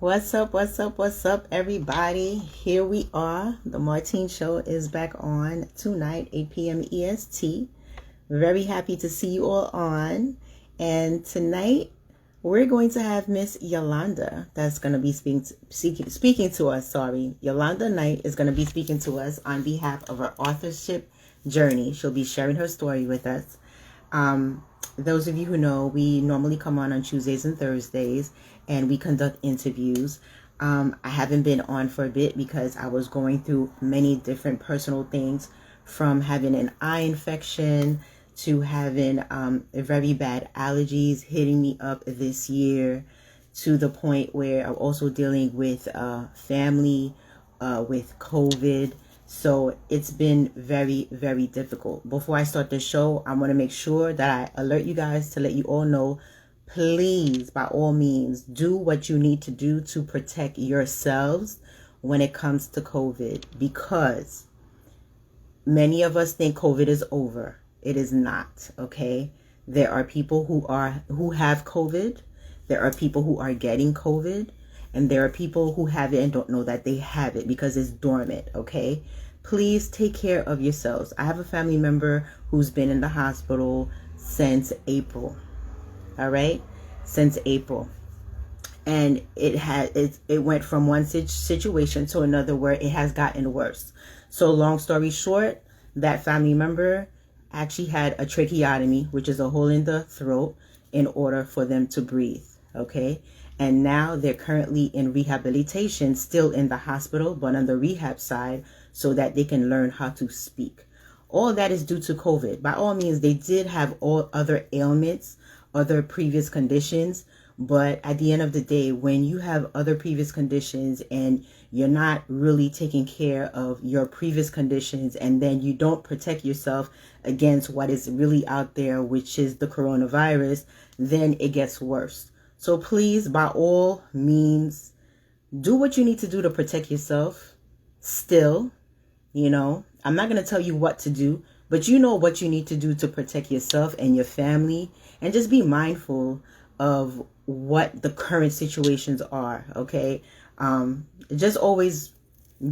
What's up? What's up? What's up, everybody? Here we are. The Martine Show is back on tonight, 8 p.m. EST. Very happy to see you all on. And tonight, we're going to have Miss Yolanda that's going to be speaking to us. Yolanda Knight is going to be speaking to us on behalf of her authorship journey. She'll be sharing her story with us. Those of you who know, we normally come on Tuesdays and Thursdays, and we conduct interviews. I haven't been on for a bit because I was going through many different personal things, from having an eye infection to having very bad allergies hitting me up this year, to the point where I'm also dealing with family with COVID. So it's been very, very difficult. Before I start the show, I want to make sure that I alert you guys to let you all know, please, by all means, do what you need to do to protect yourselves when it comes to COVID, because many of us think COVID is over. It is not, okay? There are people who have COVID. There are people who are getting COVID. And there are people who have it and don't know that they have it because it's dormant, okay? Please take care of yourselves. I have a family member who's been in the hospital since April, all right? Since April. And it went from one situation to another where it has gotten worse. So long story short, that family member actually had a tracheotomy, which is a hole in the throat, in order for them to breathe, okay? And now they're currently in rehabilitation, still in the hospital, but on the rehab side, so that they can learn how to speak. All that is due to COVID. By all means, they did have all other ailments, other previous conditions. But at the end of the day, when you have other previous conditions and you're not really taking care of your previous conditions, and then you don't protect yourself against what is really out there, which is the coronavirus, then it gets worse. So please, by all means, do what you need to do to protect yourself. Still, I'm not going to tell you what to do, but you know what you need to do to protect yourself and your family, and just be mindful of what the current situations are, okay? Just always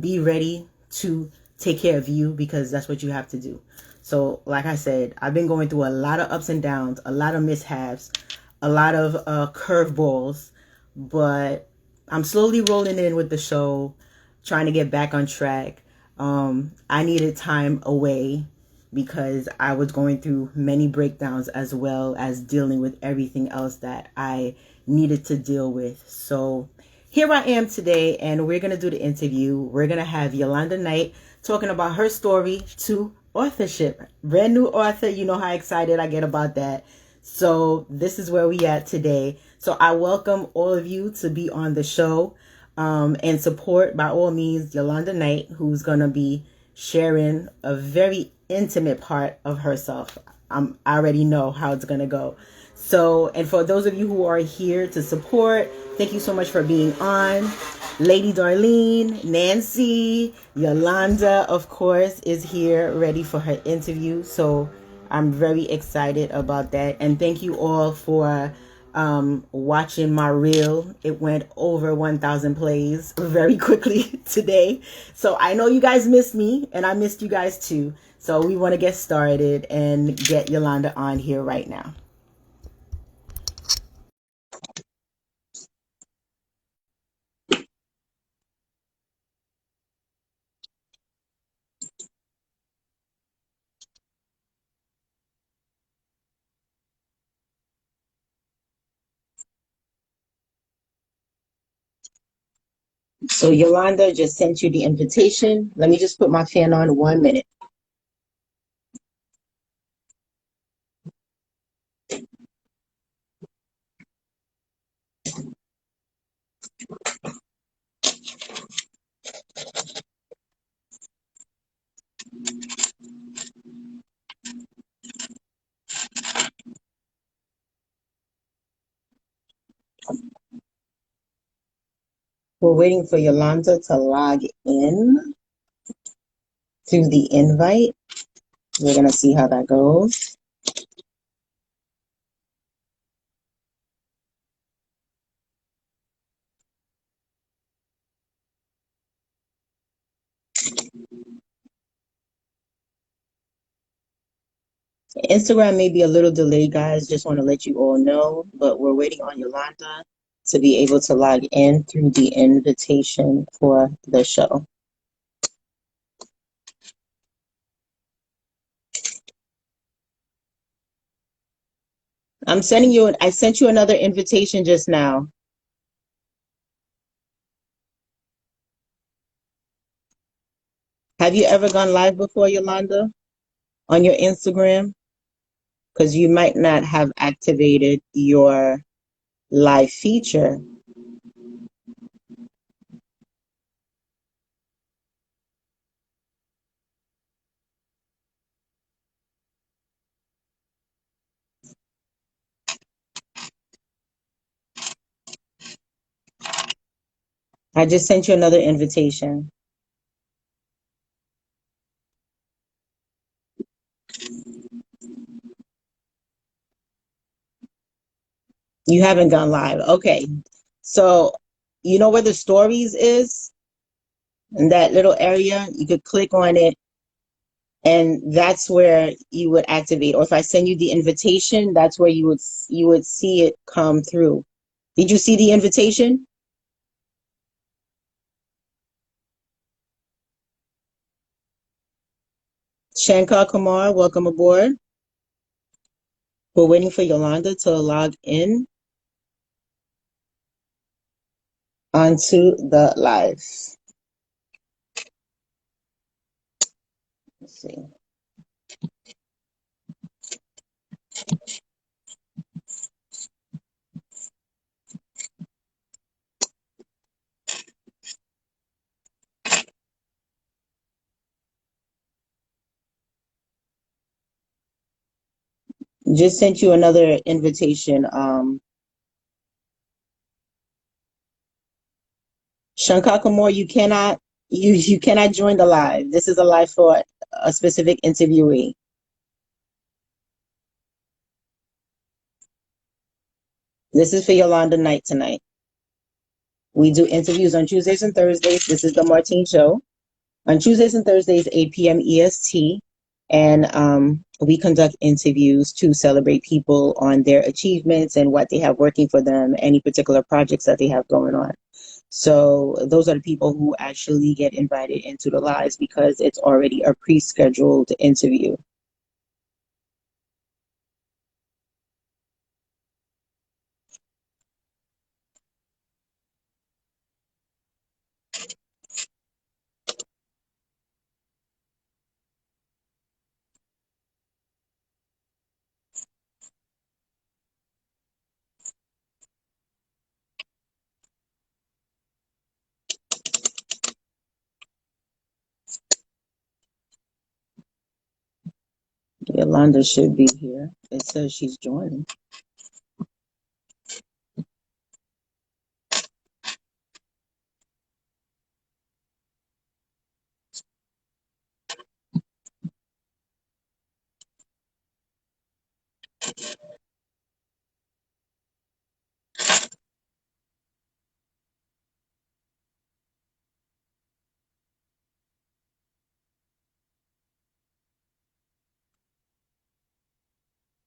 be ready to take care of you, because that's what you have to do. So like I said, I've been going through a lot of ups and downs, a lot of mishaps, a lot of curveballs, but I'm slowly rolling in with the show, trying to get back on track. I needed time away because I was going through many breakdowns, as well as dealing with everything else that I needed to deal with. So here I am today, and we're going to do the interview. We're going to have Yolanda Knight talking about her story to authorship. Brand new author. You know how excited I get about that. So this is where we at today. So I welcome all of you to be on the show, and support, by all means, Yolanda Knight, who's going to be sharing a very intimate part of herself. I already know how it's going to go. So, and for those of you who are here to support, thank you so much for being on. Lady Darlene, Nancy, Yolanda, of course, is here ready for her interview. So I'm very excited about that. And thank you all for watching my reel. It went over 1,000 plays very quickly today. So I know you guys missed me, and I missed you guys too. So we want to get started and get Yolanda on here right now. So Yolanda just sent you the invitation. Let me just put my fan on 1 minute. We're waiting for Yolanda to log in to the invite. We're going to see how that goes. Instagram may be a little delayed, guys. Just want to let you all know, but we're waiting on Yolanda to be able to log in through the invitation for the show. I sent you another invitation just now. Have you ever gone live before, Yolanda, on your Instagram? Because you might not have activated your live feature. I just sent you another invitation. You haven't gone live. Okay. So you know where the stories is? In that little area, you could click on it and that's where you would activate. Or if I send you the invitation, that's where you would see it come through. Did you see the invitation? Shankar Kumar, welcome aboard. We're waiting for Yolanda to log in onto the live. Let's see. Just sent you another invitation. Shankar Kumar, you cannot join the live. This is a live for a specific interviewee. This is for Yolanda Knight tonight. We do interviews on Tuesdays and Thursdays. This is the Martine Show. On Tuesdays and Thursdays, 8 p.m. EST. And we conduct interviews to celebrate people on their achievements and what they have working for them, any particular projects that they have going on. So those are the people who actually get invited into the lives because it's already a pre-scheduled interview. Yolanda should be here. It says she's joining.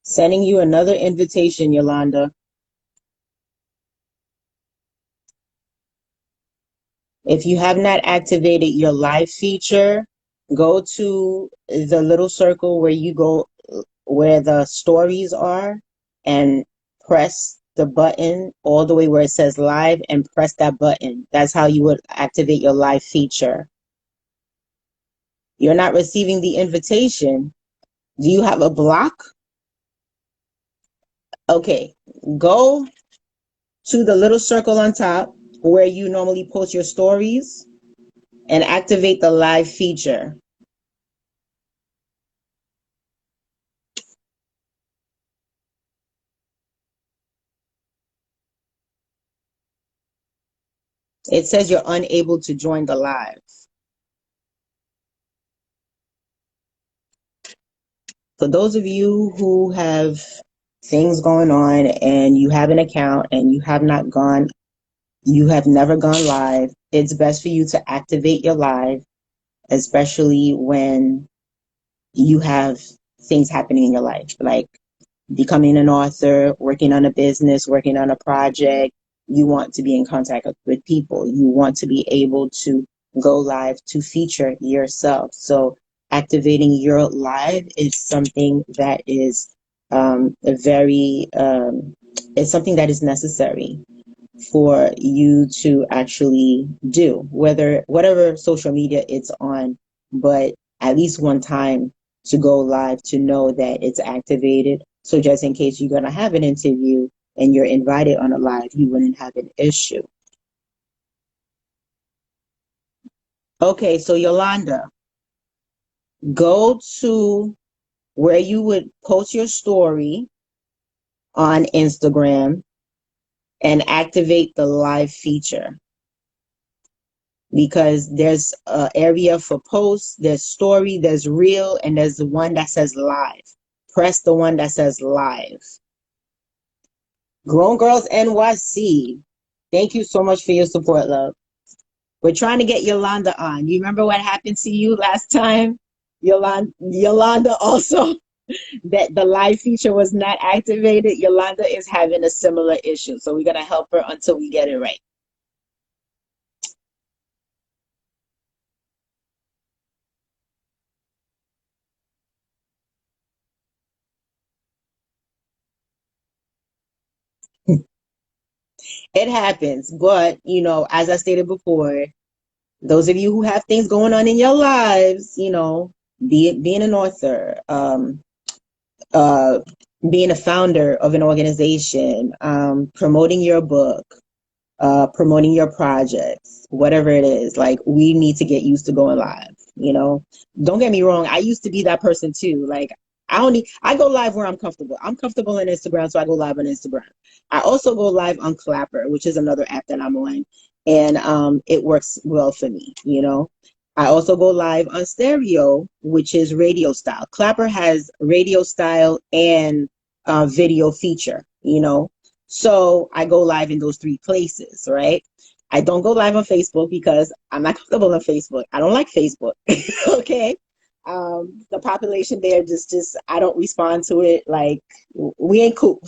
Sending you another invitation, Yolanda. If you have not activated your live feature, go to the little circle where the stories are and press the button all the way where it says live and press that button. That's how you would activate your live feature. You're not receiving the invitation. Do you have a block? Okay, go to the little circle on top where you normally post your stories and activate the live feature. It says you're unable to join the live. For those of you who have things going on and you have an account and you have never gone live, it's best for you to activate your live especially when you have things happening in your life, like becoming an author, working on a business, working on a project. You want to be in contact with people. You want to be able to go live to feature yourself. So activating your live is something that is it's something that is necessary for you to actually do, whatever social media it's on, but at least one time to go live to know that it's activated. So just in case you're going to have an interview and you're invited on a live, you wouldn't have an issue. Okay, so Yolanda, go to where you would post your story on Instagram and activate the live feature, because there's an area for posts, there's story, there's reel, and there's the one that says live. Press the one that says live. Grown Girls NYC, thank you so much for your support, love. We're trying to get Yolanda on. You remember what happened to you last time? Yolanda also, that the live feature was not activated. Yolanda is having a similar issue. So we're going to help her until we get it right. It happens. But, as I stated before, those of you who have things going on in your lives, being an author, uh, being a founder of an organization, promoting your book, promoting your projects, whatever it is, like, we need to get used to going live. Don't get me wrong. I used to be that person too. Like, I go live where I'm comfortable. I'm comfortable on Instagram, so I go live on Instagram. I also go live on Clapper, which is another app that I'm on, and it works well for me. I also go live on Stereo, which is radio style. Clapper has radio style and video feature. So I go live in those three places, right? I don't go live on Facebook because I'm not comfortable on Facebook. I don't like Facebook. Okay. The population there just I don't respond to it. Like, we ain't cool.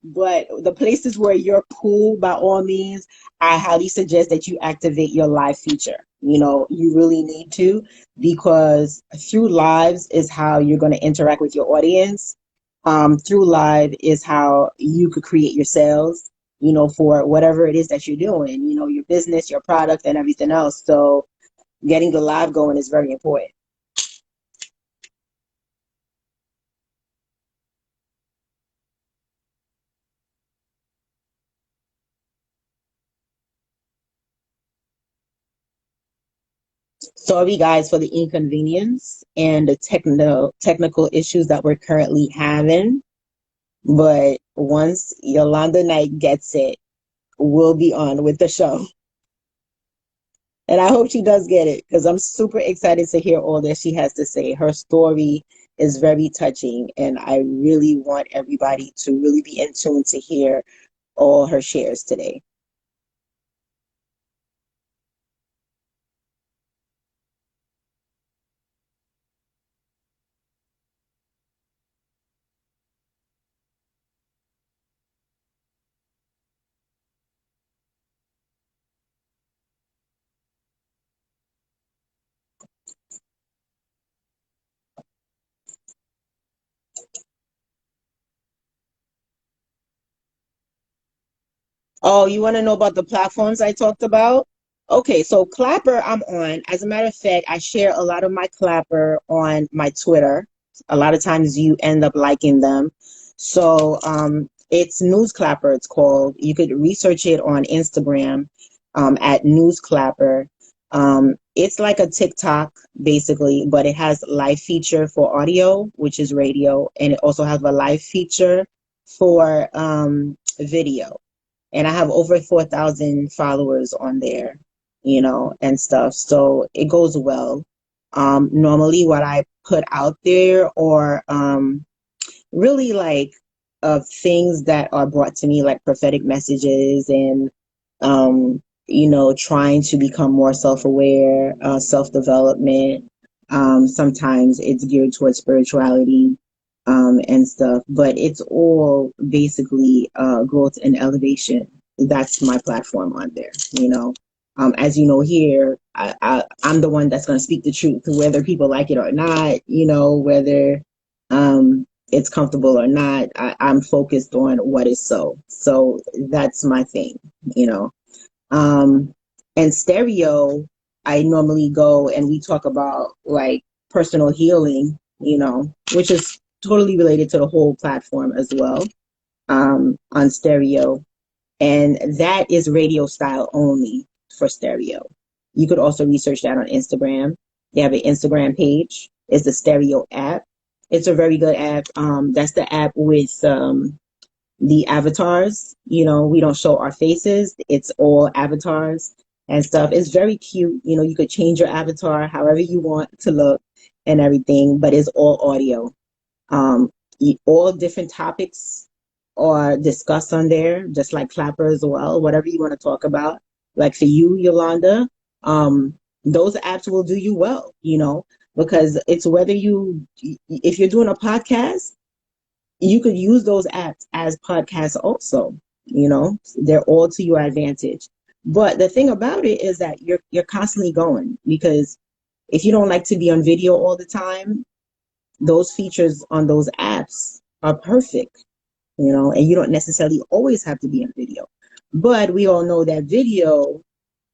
But the places where you're cool, by all means, I highly suggest that you activate your live feature. You really need to, because through lives is how you're going to interact with your audience. Through live is how you could create your sales, for whatever it is that you're doing, your business, your product, and everything else. So getting the live going is very important. Sorry, guys, for the inconvenience and the technical issues that we're currently having. But once Yolanda Knight gets it, we'll be on with the show. And I hope she does get it, because I'm super excited to hear all that she has to say. Her story is very touching, and I really want everybody to really be in tune to hear all her shares today. Oh, you want to know about the platforms I talked about? Okay, so Clapper I'm on. As a matter of fact, I share a lot of my Clapper on my Twitter. A lot of times you end up liking them. So it's News Clapper, it's called. You could research it on Instagram at News Clapper. It's like a TikTok basically, but it has live feature for audio, which is radio, and it also has a live feature for video. And I have over 4,000 followers on there, and stuff. So it goes well. Normally what I put out there, or really like things that are brought to me, like prophetic messages and trying to become more self-aware, self-development. Sometimes it's geared towards spirituality, and stuff, but it's all basically growth and elevation. That's my platform on there. As you know, here I'm the one that's going to speak the truth, whether people like it or not. Whether it's comfortable or not. I'm focused on what is so. So that's my thing. And stereo, I normally go and we talk about like personal healing, which is totally related to the whole platform as well, on stereo. And that is radio style only for stereo. You could also research that on Instagram. They have an Instagram page. It's the Stereo app. It's a very good app. That's the app with the avatars. We don't show our faces. It's all avatars and stuff. It's very cute. You could change your avatar however you want to look and everything, but it's all audio. All different topics are discussed on there, just like Clapper as well, whatever you want to talk about. Like for you, Yolanda, those apps will do you well, because it's if you're doing a podcast, you could use those apps as podcasts also. They're all to your advantage. But the thing about it is that you're constantly going, because if you don't like to be on video all the time, those features on those apps are perfect, and you don't necessarily always have to be on video. But we all know that video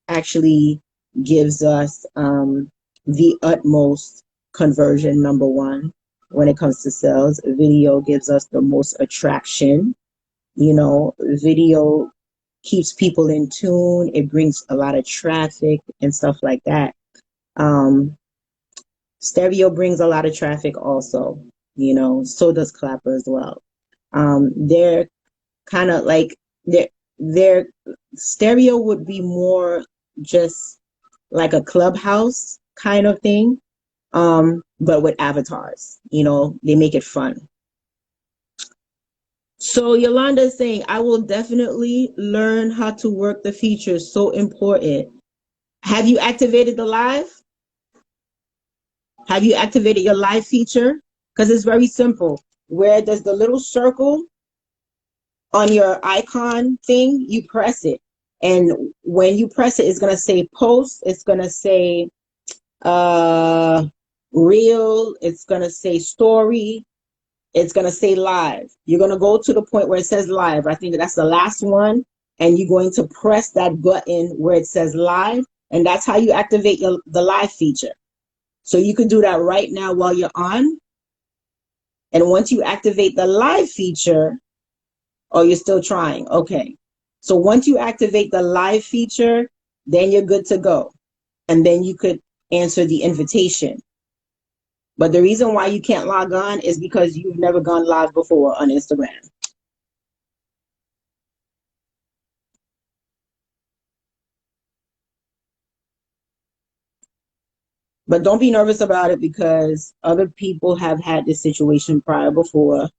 actually gives us the utmost conversion, number one. When it comes to sales, video gives us the most attraction. Video keeps people in tune. It brings a lot of traffic and stuff like that. Stereo brings a lot of traffic also, so does Clapper as well. They're kind of like, their stereo would be more just like a clubhouse kind of thing. But with avatars, they make it fun. So Yolanda is saying, I will definitely learn how to work the features. So important. Have you activated the live? Have you activated your live feature? Because it's very simple. Where does the little circle on your icon thing, you press it. And when you press it, it's going to say post. It's going to say reel. It's going to say story. It's going to say live. You're going to go to the point where it says live. I think that's the last one. And you're going to press that button where it says live. And that's how you activate the live feature. So you can do that right now while you're on. And once you activate the live feature, oh, you're still trying. Okay. So once you activate the live feature, then you're good to go. And then you could answer the invitation. But the reason why you can't log on is because you've never gone live before on Instagram. But don't be nervous about it, because other people have had this situation prior before.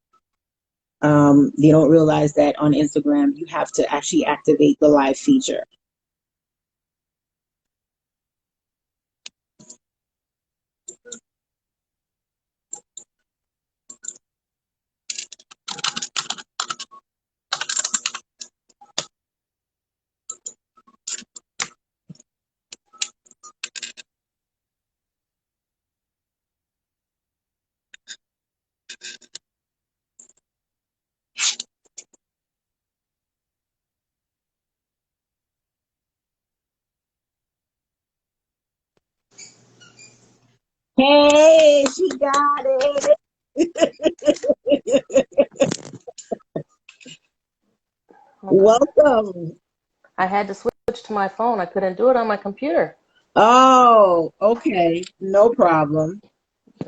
They don't realize that on Instagram, you have to actually activate the live feature. Hey, she got it. Welcome. I had to switch to my phone. I couldn't do it on my computer. Oh, okay. No problem.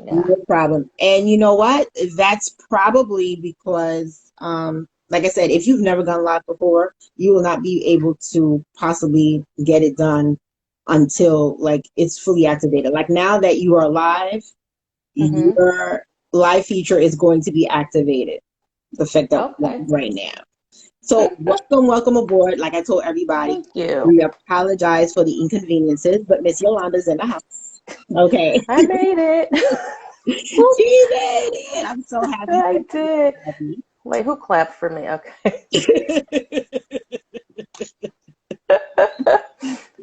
Yeah. No problem. And you know what? That's probably because, like I said, if you've never gone live before, you will not be able to possibly get it done until like it's fully activated. Like now that you are live, your live feature is going to be activated, effective right now. So welcome aboard. Like I told everybody, Thank you. we apologize for the inconveniences, but Miss Yolanda's in the house. Okay. I made it. She made it. I'm so happy for I did. you. Wait, who clapped for me? Okay.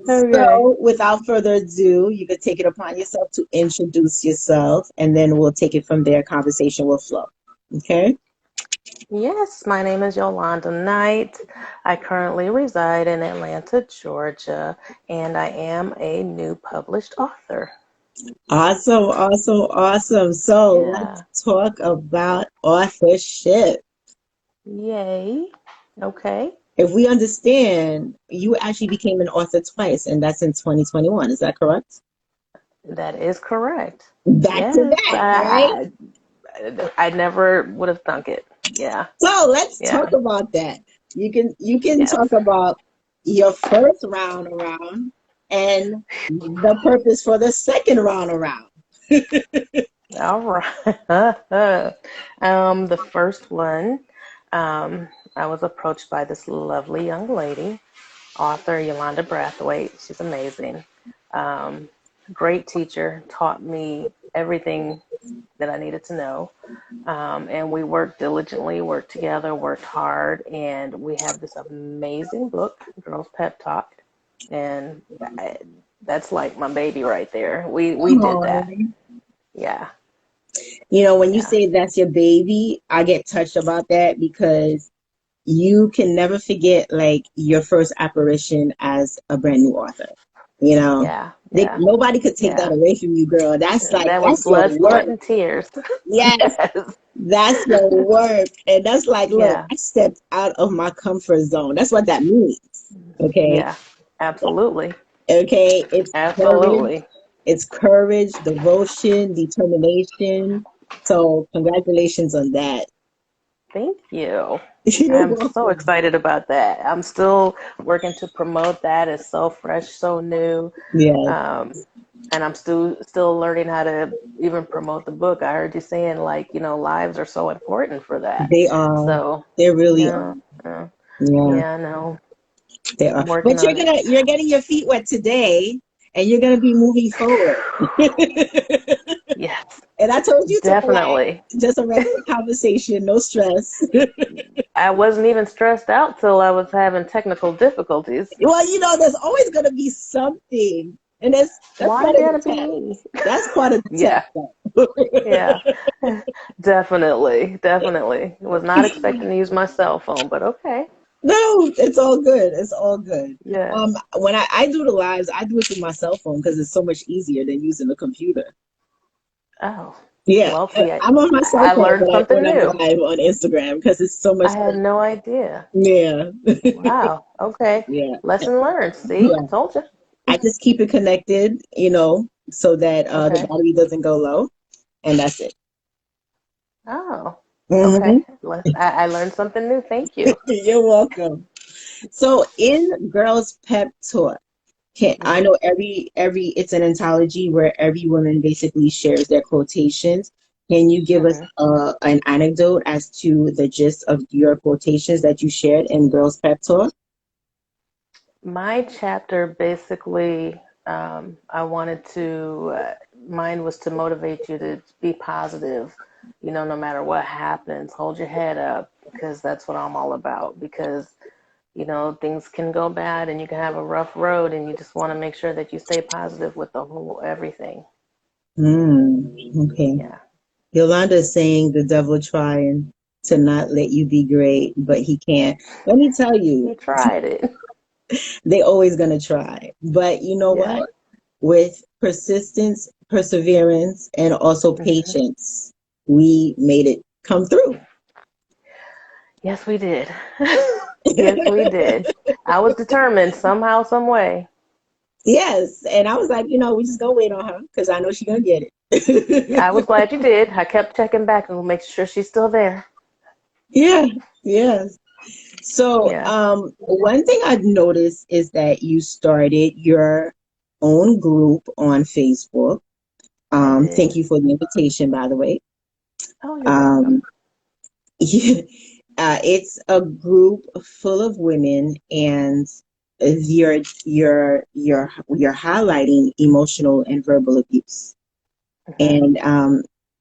Okay. So, without further ado, you could take it upon yourself to introduce yourself, and then we'll take it from there. Conversation will flow. Okay. Yes, my name is Yolanda Knight. I currently reside in Atlanta, Georgia, and I am a new published author. Awesome, awesome, awesome. So, Yeah. let's talk about authorship. Yay. Okay. If we understand, you actually became an author twice, and that's in 2021. Is that correct? That is correct. Back to Yes. back, right? I never would have thunk it. Yeah. So let's Yeah. talk about that. You can Yes. talk about your first round around and the purpose for the second round around. All right. The first one, I was approached by this lovely young lady, author Yolanda Brathwaite. She's amazing. Um, Great teacher, taught me everything that I needed to know. And we worked diligently, worked together, worked hard, and we have this amazing book, Girls Pep Talk. And that's like my baby right there. We did Aw. that. Yeah. You know, when you Yeah. say that's your baby, I get touched about that because you can never forget like your first apparition as a brand new author. You know, Yeah. Yeah. nobody could take that Yeah. away from you, girl. That was That's your blood, work. sweat, and tears. Yes, Yes. that's your work. And that's like, look, Yeah. I stepped out of my comfort zone. That's what that means. Okay. Yeah. Absolutely. Okay. Absolutely. It's courage, devotion, determination. So congratulations on that. Thank you. You're I'm so welcome. excited about that. I'm still working to promote that. It's so fresh, so new. Yes, Um, and I'm still learning how to even promote the book. I heard you saying like, lives are so important for that. they are. So, They really are. yeah, yeah, Yeah, yeah, I know. they are. I'm working But on it. you're getting your feet wet today and you're gonna be moving forward. Yes, And I told you to relax. definitely. Just a regular conversation, no stress. I wasn't even stressed out till I was having technical difficulties. Well, there's always gonna be something. And that's Why part of gotta the be test. me? That's part of the test. Yeah, yeah, definitely, definitely. Was not expecting to use my cell phone, but okay. No, it's all good. It's all good. Yeah. When I do the lives, I do it through my cell phone because it's so much easier than using the computer. Oh, Yeah, well, see, I'm on my cell I phone learned when something I'm new. live on Instagram because it's so much I had fun. no idea. Yeah, Wow. Okay. yeah, Lesson learned. See, yeah. told you. I just keep it connected, so that the Okay. battery doesn't go low, and that's it. Oh, okay. Hmm. I learned something new. Thank you. You're welcome. So in Girls Pep Talk, I Hmm. know every it's an anthology where every woman basically shares their quotations. Can you give us Hmm. an anecdote as to the gist of your quotations that you shared in Girls Pep Talk? My chapter basically, I wanted mine was to motivate you to be positive, no matter what happens. Hold your head up because that's what I'm all about. Because, things can go bad and you can have a rough road and you just want to make sure that you stay positive with the whole everything. Okay. Yeah. Yolanda is saying the devil trying to not let you be great, but he can't. Let me tell you, He tried it. they always gonna try. But you know Yeah. what? With persistence, perseverance, and also Hmm. patience, we made it come through. Yes, we did. Yes, we did. I was determined somehow, some way. Yes, and I was like, we just gonna wait on her because I know she's gonna get I it. was glad you did. I kept checking back and make sure she's still there. Yeah, yes. So, Yeah, one thing I've noticed is that you started your own group on Facebook. I Thank did. you for the invitation, by the way. Oh, you're welcome. Um, yeah, It's a group full of women, and you're highlighting emotional and verbal abuse. Hmm. And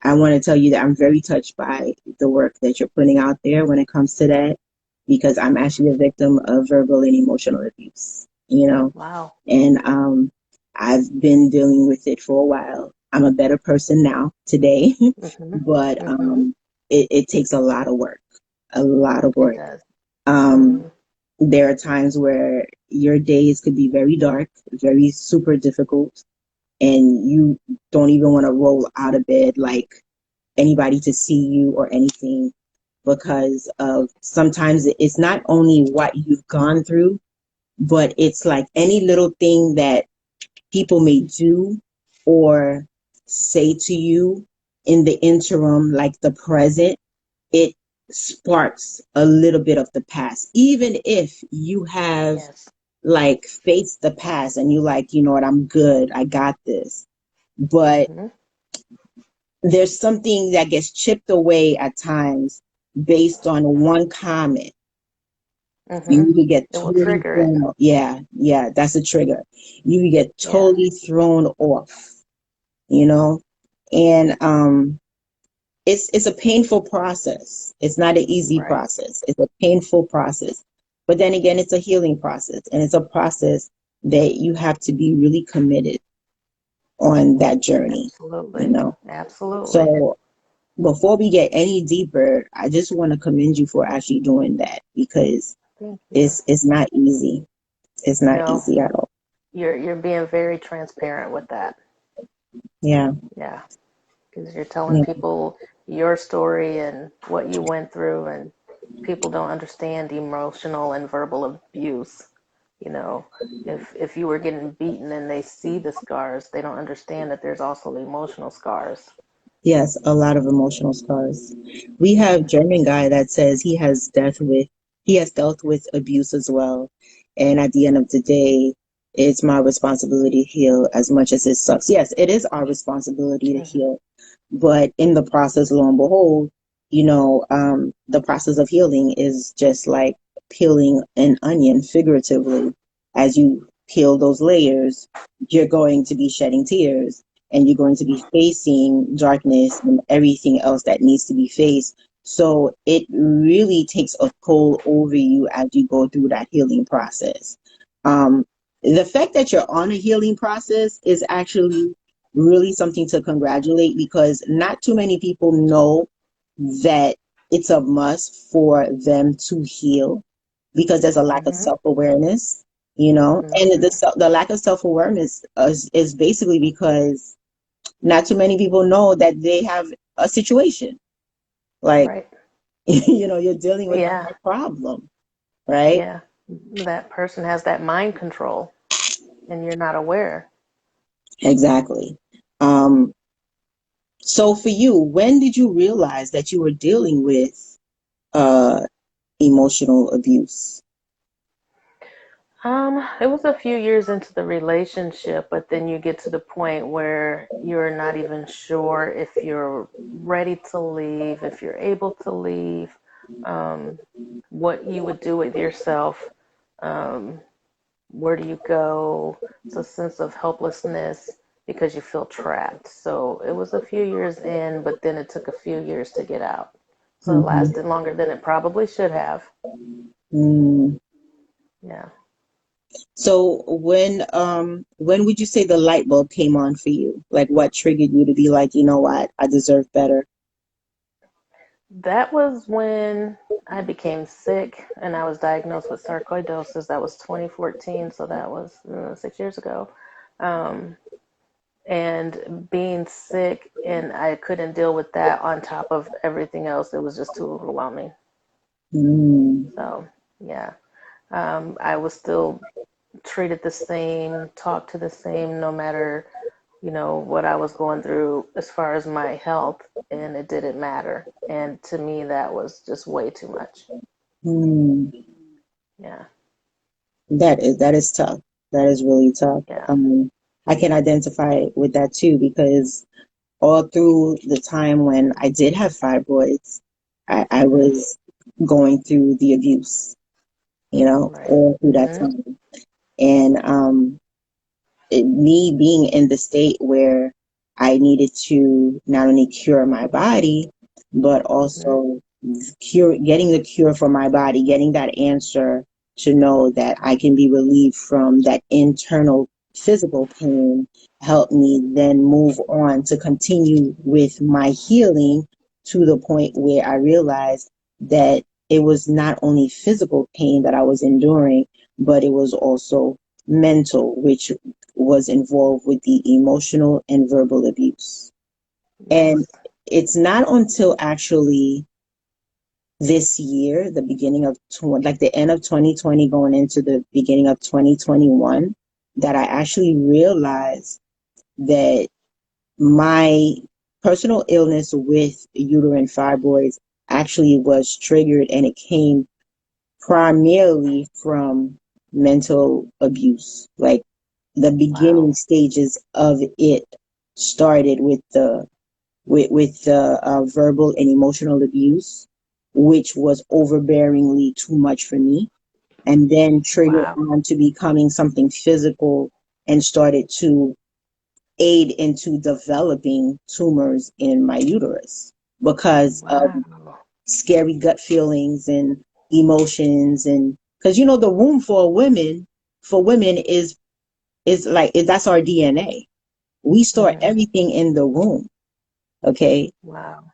I want to tell you that I'm very touched by the work that you're putting out there when it comes to that, because I'm actually a victim of verbal and emotional abuse, Wow. and I've been dealing with it for a while. I'm a better person now today, Hmm. but Hmm. it takes a lot of It work. does. Um, Hmm. there are times where your days could be very dark, very super difficult, and you don't even want to roll out of bed like anybody to see you or anything, because of sometimes it's not only what you've gone through, but it's like any little thing that people may do or say to you in the interim, like the present, it sparks a little bit of the past. Even if you have Yes. like faced the past and you like, you know what, I'm good, I got this. But Hmm. there's something that gets chipped away at times based on one comment. Hmm. You could get It will totally trigger it. thrown off. Yeah, that's a trigger. You could get Yeah. totally thrown off, you know? And it's a painful process. It's not an easy Right. process. It's a painful process. But then again, it's a healing process, and it's a process that you have to be really committed on that journey, you Absolutely. know? Absolutely. So before we get any deeper, I just want to commend you for actually doing that, because Thank you. it's not easy. It's not No, easy at all. you're being very transparent with that. Yeah. Yeah, because you're telling Yeah. people your story and what you went through, and people don't understand emotional and verbal abuse. You know, if you were getting beaten and they see the scars, they don't understand that there's also emotional scars. Yes, a lot of emotional scars. We have Hmm. German guy that says he has dealt with abuse as well. And at the end of the day, it's my responsibility to heal as much as it sucks. Yes, it is our responsibility to Hmm. heal. But in the process, lo and behold, the process of healing is just like peeling an onion figuratively. As you peel those layers, you're going to be shedding tears, and you're going to be facing darkness and everything else that needs to be faced. So it really takes a toll over you as you go through that healing process. Um, the fact that you're on a healing process is actually really something to congratulate, because not too many people know that it's a must for them to heal, because there's a lack of Hmm. self-awareness, and Hmm. the lack of self-awareness is basically because not too many people know that they have a situation. Like, Right. you're dealing with a Yeah. heart problem, right? Yeah. That person has that mind control, and you're not aware. Exactly. Um, so for you, when did you realize that you were dealing with uh, emotional abuse? It was a few years into the relationship, but then you get to the point where you're not even sure if you're ready to leave, if you're able to leave, um, what you would do with yourself, um, where do you go? It's a sense of helplessness because you feel trapped. So it was a few years in, but then it took a few years to get out. So it Mhm. lasted longer than it probably should have. Mm. Yeah. So when would you say the light bulb came on for you? Like, what triggered you to be like, you know what, I deserve better? That was when I became sick and I was diagnosed with sarcoidosis. That was 2014, so that was 6 years ago. Um, and being sick, and I couldn't deal with that on top of everything else. It was just too overwhelming. Mm. So, yeah, I was still treated the same, talked to the same, no matter, what I was going through as far as my health, and it didn't matter. And to me, that was just way too much. Mm. Yeah. That is tough. That is really tough. Yeah. I can identify with that too, because all through the time when I did have fibroids, I Mhm. was going through the abuse, Right. all through that Mm-hmm. time. And me being in the state where I needed to not only cure my body, but Mm-hmm. also getting the cure for my body, getting that answer to know that I can be relieved from that internal physical pain helped me then move on to continue with my healing to the point where I realized that it was not only physical pain that I was enduring, but it was also mental, which was involved with the emotional and verbal abuse. And Yes. it's not until actually this year, the beginning of like the end of 2020 going into the beginning of 2021, that I actually realized that my personal illness with uterine fibroids actually was triggered, and it came primarily from mental abuse. Like the beginning Wow. stages of it started with the verbal and emotional abuse, which was overbearingly too much for me, and then triggered Wow. on to becoming something physical and started to aid into developing tumors in my uterus because of Wow. scary gut feelings and emotions. And because the womb for women is like that's our DNA. We store Mm-hmm. everything in the womb. Okay. Wow.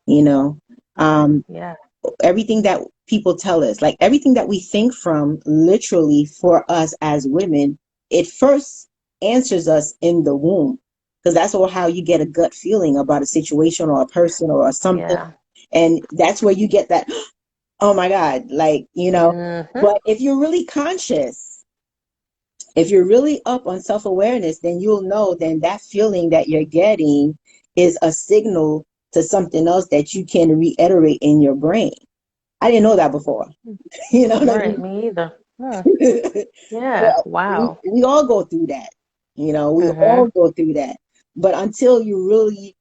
you know Right. um Yeah. Everything that people tell us, like everything that we think from, literally for us as women, it first answers us in the womb, because that's all how you get a gut feeling about a situation or a person or something. Yeah. And that's where you get that, oh my God, like, Mm-hmm. but if you're really up on self-awareness, then you'll know then that feeling that you're getting is a signal to something else that you can reiterate in your brain. I didn't know that before. You know what I Right. mean? Me either. Hmm. Yeah. Well, we, Wow. we all go through that. We Mm-hmm. all go through that. But until you really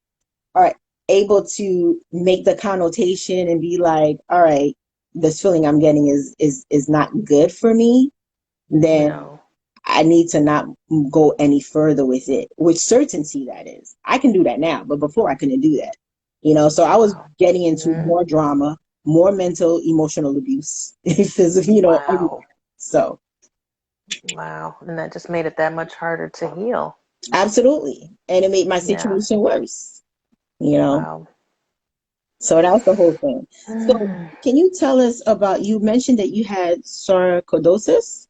are able to make the connotation and be like, all right, this feeling I'm getting is not good for me, then No. I need to not go any further with it, with certainty, that is. I can do that now, but before I couldn't do that. So I was Wow. getting into Mm. more drama, more mental, emotional abuse, physical, everything. Wow. So Wow. And that just made it that much harder to heal. absolutely. And it made my Yeah. situation worse, you know. Wow. So that was the whole thing. So Mm. can you tell us about, you mentioned that you had sarcoidosis?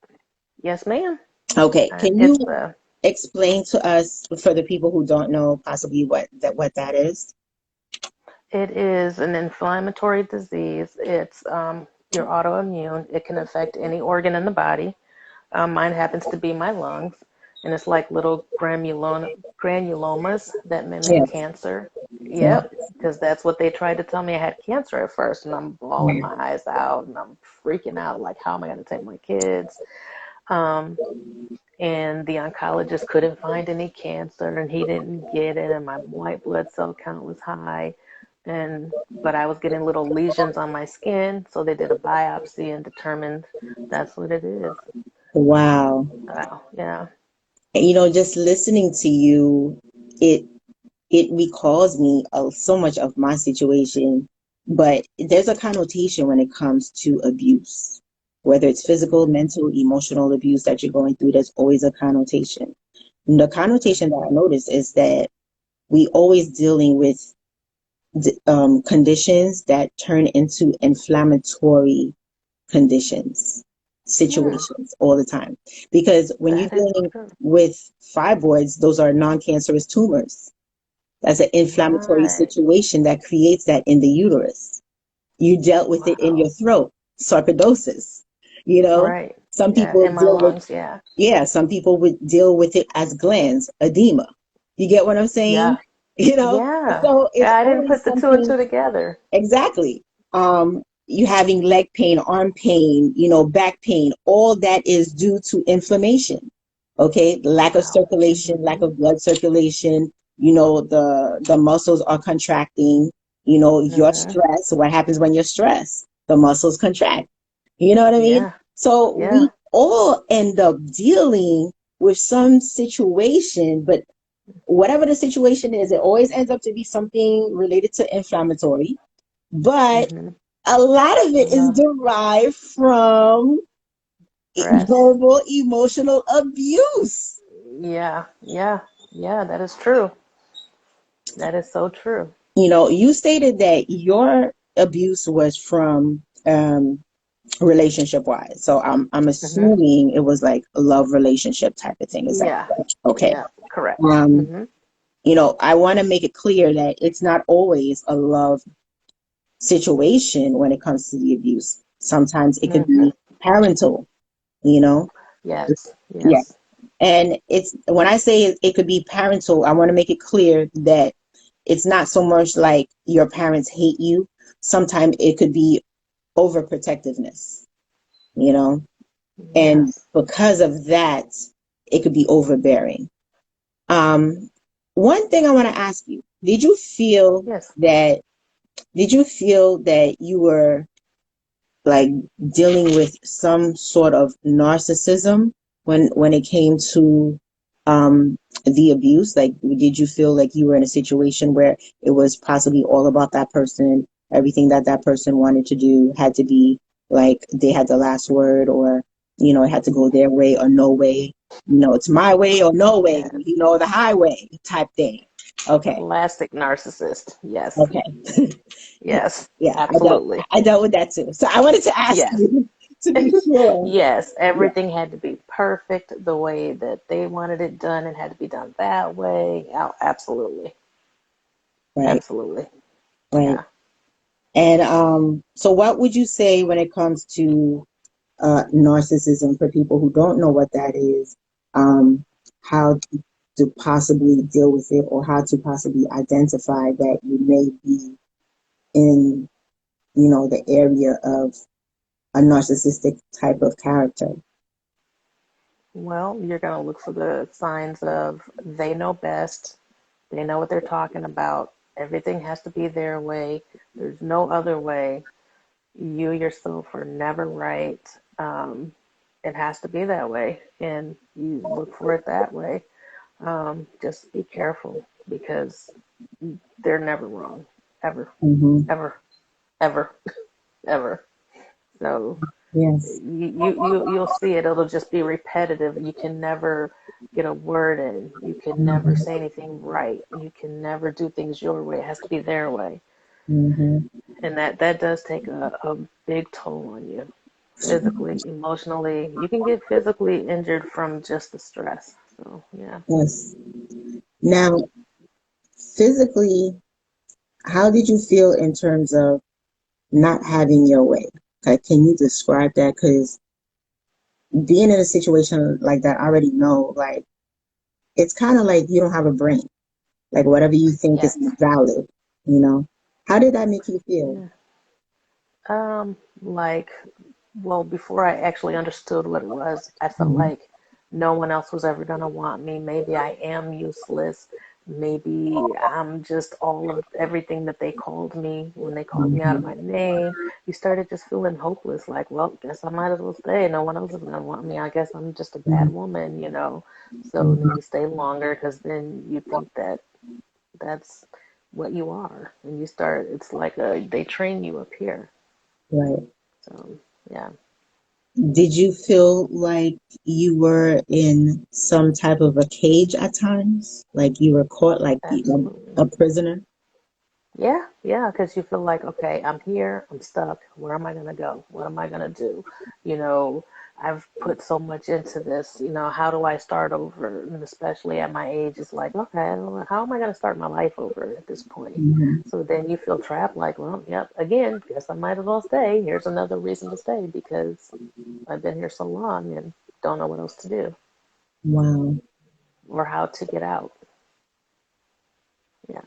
Yes, ma'am. Okay. Can you It's a explain to us, for the people who don't know possibly what that is? It is an inflammatory disease. It's You're autoimmune. It can affect any organ in the body. Mine happens to be my lungs, and it's like little granulomas that mimic Yes. cancer. Yeah. Yep, because that's what they tried to tell me I had cancer at first, and I'm bawling my eyes out, and I'm freaking out, like, how am I going to take my kids? Um, and the oncologist couldn't find any cancer, and he didn't get it, and my white blood cell count was high, and but I was getting little lesions on my skin, so they did a biopsy and determined that's what it is. Wow. Yeah. And, just listening to you, it it recalls me of so much of my situation, but there's a connotation when it comes to abuse. Whether it's physical, Mm-hmm. mental, emotional abuse that you're going through, there's always a connotation. And the connotation that Mm-hmm. I notice is that we always dealing with conditions that turn into inflammatory conditions, Yeah, situations all the time. Because when you're that is dealing true. with fibroids, those are non-cancerous tumors. That's an inflammatory Right. situation that creates that in the uterus. You dealt with it in Wow. your throat, sarcoidosis. You know, Right. some Yeah, people in my deal with, lungs. Yeah. yeah, some people would deal with it as glands, edema. You get what I'm saying? Yeah. You know, Yeah. so it's Yeah, I didn't always put the two and something. two together. Exactly. You having leg pain, arm pain, back pain, all that is due to inflammation. Okay, lack of Wow. circulation, lack Mm-hmm. of blood circulation. The muscles are contracting. Your Mm-hmm. stress. What happens when you're stressed? the muscles contract. You know what I mean? Yeah. So Yeah. we all end up dealing with some situation, but whatever the situation is, it always ends up to be something related to inflammatory. But Mm-hmm. a lot of it is Uh, derived from stress. verbal emotional abuse. Yeah. Yeah. Yeah. That is true. That is so true. You stated that your abuse was from relationship wise. So I'm Mm-hmm. assuming it was like a love relationship type of thing. Is that Yeah. correct? Okay. Yeah. Correct. Um, Mm-hmm. I want to make it clear that it's not always a love situation when it comes to the abuse. Sometimes it could Mm-hmm. be parental, you know? Yes. Yeah. Yes. And it's when I say it could be parental, I want to make it clear that it's not so much like your parents hate you. Sometimes it could be overprotectiveness, you know? And Yes. because of that, it could be overbearing. Um, One thing I want to ask you, Yes. did you feel that you were like dealing with some sort of narcissism when it came to the abuse? Like, did you feel like you were in a situation where it was possibly all about that person? Everything that that person wanted to do had to be like they had the last word, or it had to go their way or no way. It's my way or no way. Yes. The highway type thing. Okay. Classic narcissist. Yes. Okay. Yes. Yeah, Absolutely. I dealt with that too. So I wanted to ask Yes. you to be sure. Yes. Yeah, Everything had to be perfect the way that they wanted it done. It had to be done that way. Oh, absolutely. right, Absolutely. right. Yeah. And so what would you say when it comes to narcissism for people who don't know what that is, how to possibly deal with it, or how to possibly identify that you may be in, the area of a narcissistic type of character? Well, you're going to look for the signs of they know best. They know what they're talking about. Everything has to be their way. There's no other way. You yourself are never right. It has to be that way, and you look for it that way. Just be careful because they're never wrong, ever, Mm-hmm. ever, ever, ever. So Yes. you'll see it. It'll just be repetitive. You can never get a word in. You can never Mm-hmm. say anything right. You can never do things your way. It has to be their way, Mm-hmm. and that does take a big toll on you, physically, emotionally. You can get physically injured from just the stress. So yeah, Yes. yeah. Now, physically, how did you feel in terms of not having your way? Like, can you describe that? Because being in a situation like that, I already know, like, it's kind of like you don't have a brain. Like, whatever you think is Yes. valid, you know? How did that make you feel? Yeah. Like, well, before I actually understood what it was, I felt Mm-hmm. like no one else was ever gonna want me. Maybe I am useless. Maybe I'm just all of everything that they called me when they called me out of Mm-hmm. my name. You started just feeling hopeless, like, well, guess I might as well stay. No one else is gonna want me. I guess I'm just a bad woman. So Mm-hmm. then you stay longer because then you think that that's what you are, and you start. It's like they train you up here. Right. So yeah, Did you feel like you were in some type of a cage at times? Like you were caught like absolutely. a prisoner? Yeah, yeah, because you feel like, okay, I'm here, I'm stuck. Where am I gonna go? What am I gonna do? You know, I've put so much into this. How do I start over? And especially at my age, it's like, okay, well, how am I gonna start my life over at this point? Mm-hmm. So then you feel trapped, like, well, yep, again, guess I might as well stay. Here's another reason to stay because I've been here so long and don't know what else to do Wow. or how to get out. Yeah.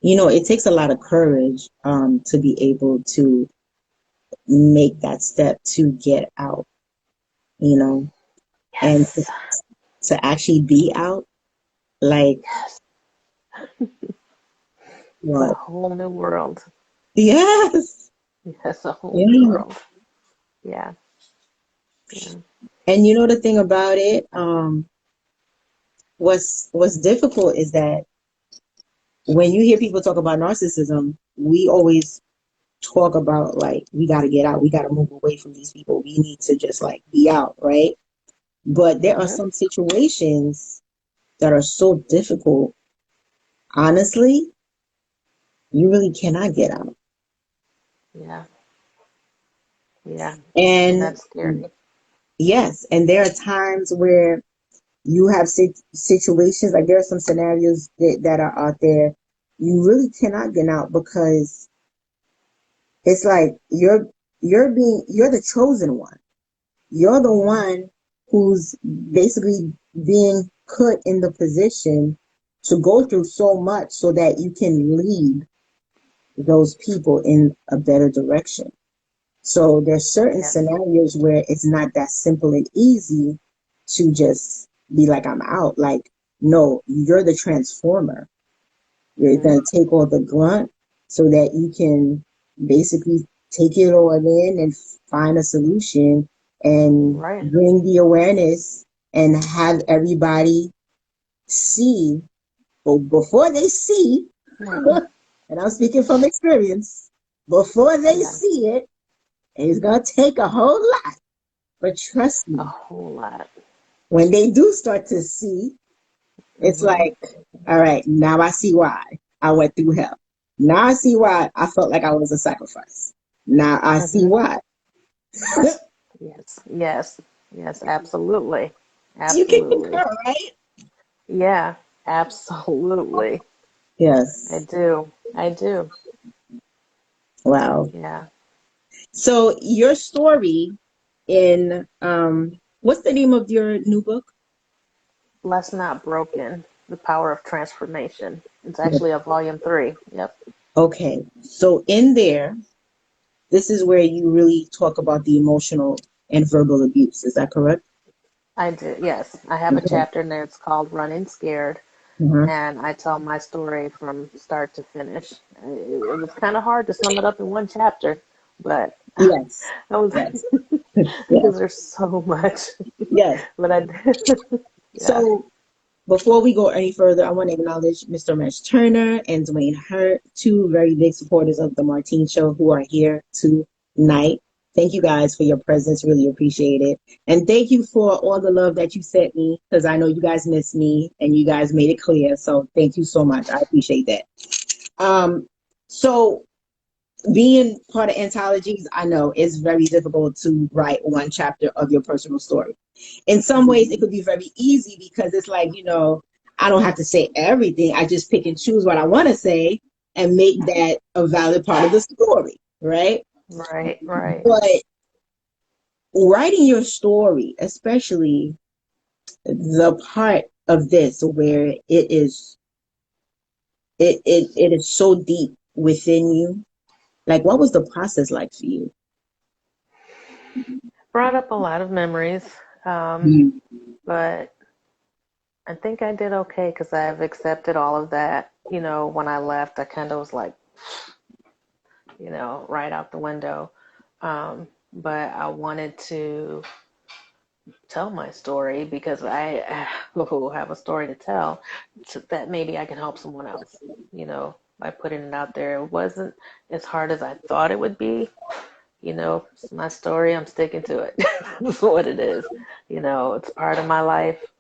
It takes a lot of courage to be able to make that step to get out, you know, and Yes. to actually be out. Like, Yes. It's a what? whole new world. Yes. That's a whole Yeah. world. Yeah. Yeah. And you know the thing about it, what's difficult is that when you hear people talk about narcissism, we always talk about like we got to get out, we got to move away from these people, we need to just like be out, right? But there are Hmm. some situations that are so difficult. Honestly, you really cannot get out. Yeah. Yeah. And And that's scary. yes, and there are times where you have situations like there are some scenarios that are out there you really cannot get out because it's like you're the chosen one. You're the Hmm. one who's basically being put in the position to go through so much so that you can lead those people in a better direction. So there's certain Yes. scenarios where it's not that simple and easy to just be like, I'm out. Like, no, you're the transformer. You're Hmm. going to take all the grunt so that you can basically take it all in and find a solution and Right. bring the awareness and have everybody see. But before they see, Hmm. and I'm speaking from experience, before they Yeah. see it, it's going to take a whole lot. But trust A me, whole lot. when they do start to see, it's Hmm. like, all right, now I see why I went through hell. Now I see why I felt like I was a sacrifice. Now I see Hmm. why. Yes. Yes. Yes. Absolutely. You can Absolutely. concur, right? Yeah. Absolutely. I Yes. do. I do. Wow. Yeah. So your story in what's the name of your new book? Less Not Broken, The Power of Transformation. It's actually a volume three. Yep. Okay. So in there, this is where you really talk about the emotional and verbal abuse. Is that correct? I do. Yes. I have a Okay. chapter in there. It's called Running Scared. Uh-huh. And I tell my story from start to finish. It was kind of hard to sum it up in one chapter, but I Yes. was Yes. Yes. because there's so much. Yes. But I did. Yeah. So before we go any further, I want to acknowledge Mr. Mesh Turner and Dwayne Hurt, two very big supporters of the Martine Show who are here tonight. Thank you guys for your presence. Really appreciate it. And thank you for all the love that you sent me because I know you guys missed me and you guys made it clear. So thank you so much. I appreciate that. Um, so being part of anthologies, I know it's very difficult to write one chapter of your personal story. In some ways, it could be very easy because it's like, I don't have to say everything. I just pick and choose what I want to say and make that a valid part of the story, right? Right. Right. But writing your story, especially the part of this where it is so deep within you, like what was the process like for you? Brought up a lot of memories, um, Mm. but I think I did okay because I've accepted all of that. When I left, I kind of was like, right out the window. But I wanted to tell my story because I have a story to tell so that maybe I can help someone else, by putting it out there. It wasn't as hard as I thought it would be. It's my story. I'm sticking to it. That's what it is. It's part of my life,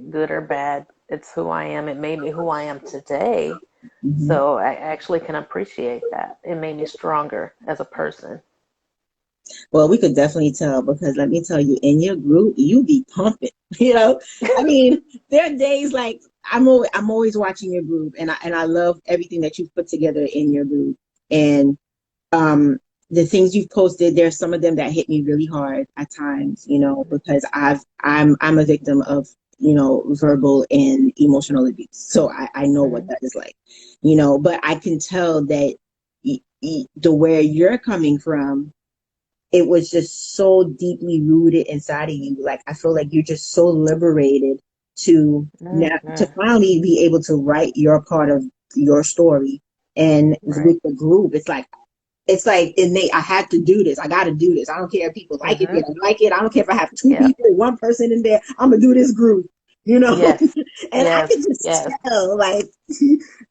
good or bad. It's who I am. It made me who I am today. Mhm. So I actually can appreciate that. It made me stronger as a person. Well, we could definitely tell because let me tell you, in your group, you be pumping. I mean, there are days like I'm always watching your group, and I love everything that you've put together in your group, and um, the things you've posted. There's some of them that hit me really hard at times, because I'm a victim of verbal and emotional abuse, so I know what Mm-hmm. that is like, but I can tell that the where you're coming from, it was just so deeply rooted inside of you. Like I feel like you're just so liberated to now to Mm-hmm. finally be able to write your part of your story. And Right. with the group, it's like it's like innate. I had to do this. I got to do this. I don't care if people like it, they Mm-hmm. don't like it. I don't care if I have two Yeah. people, one person in there. I'm gonna do this group, you know. Yes. And I Yes. can just Yes. tell, like,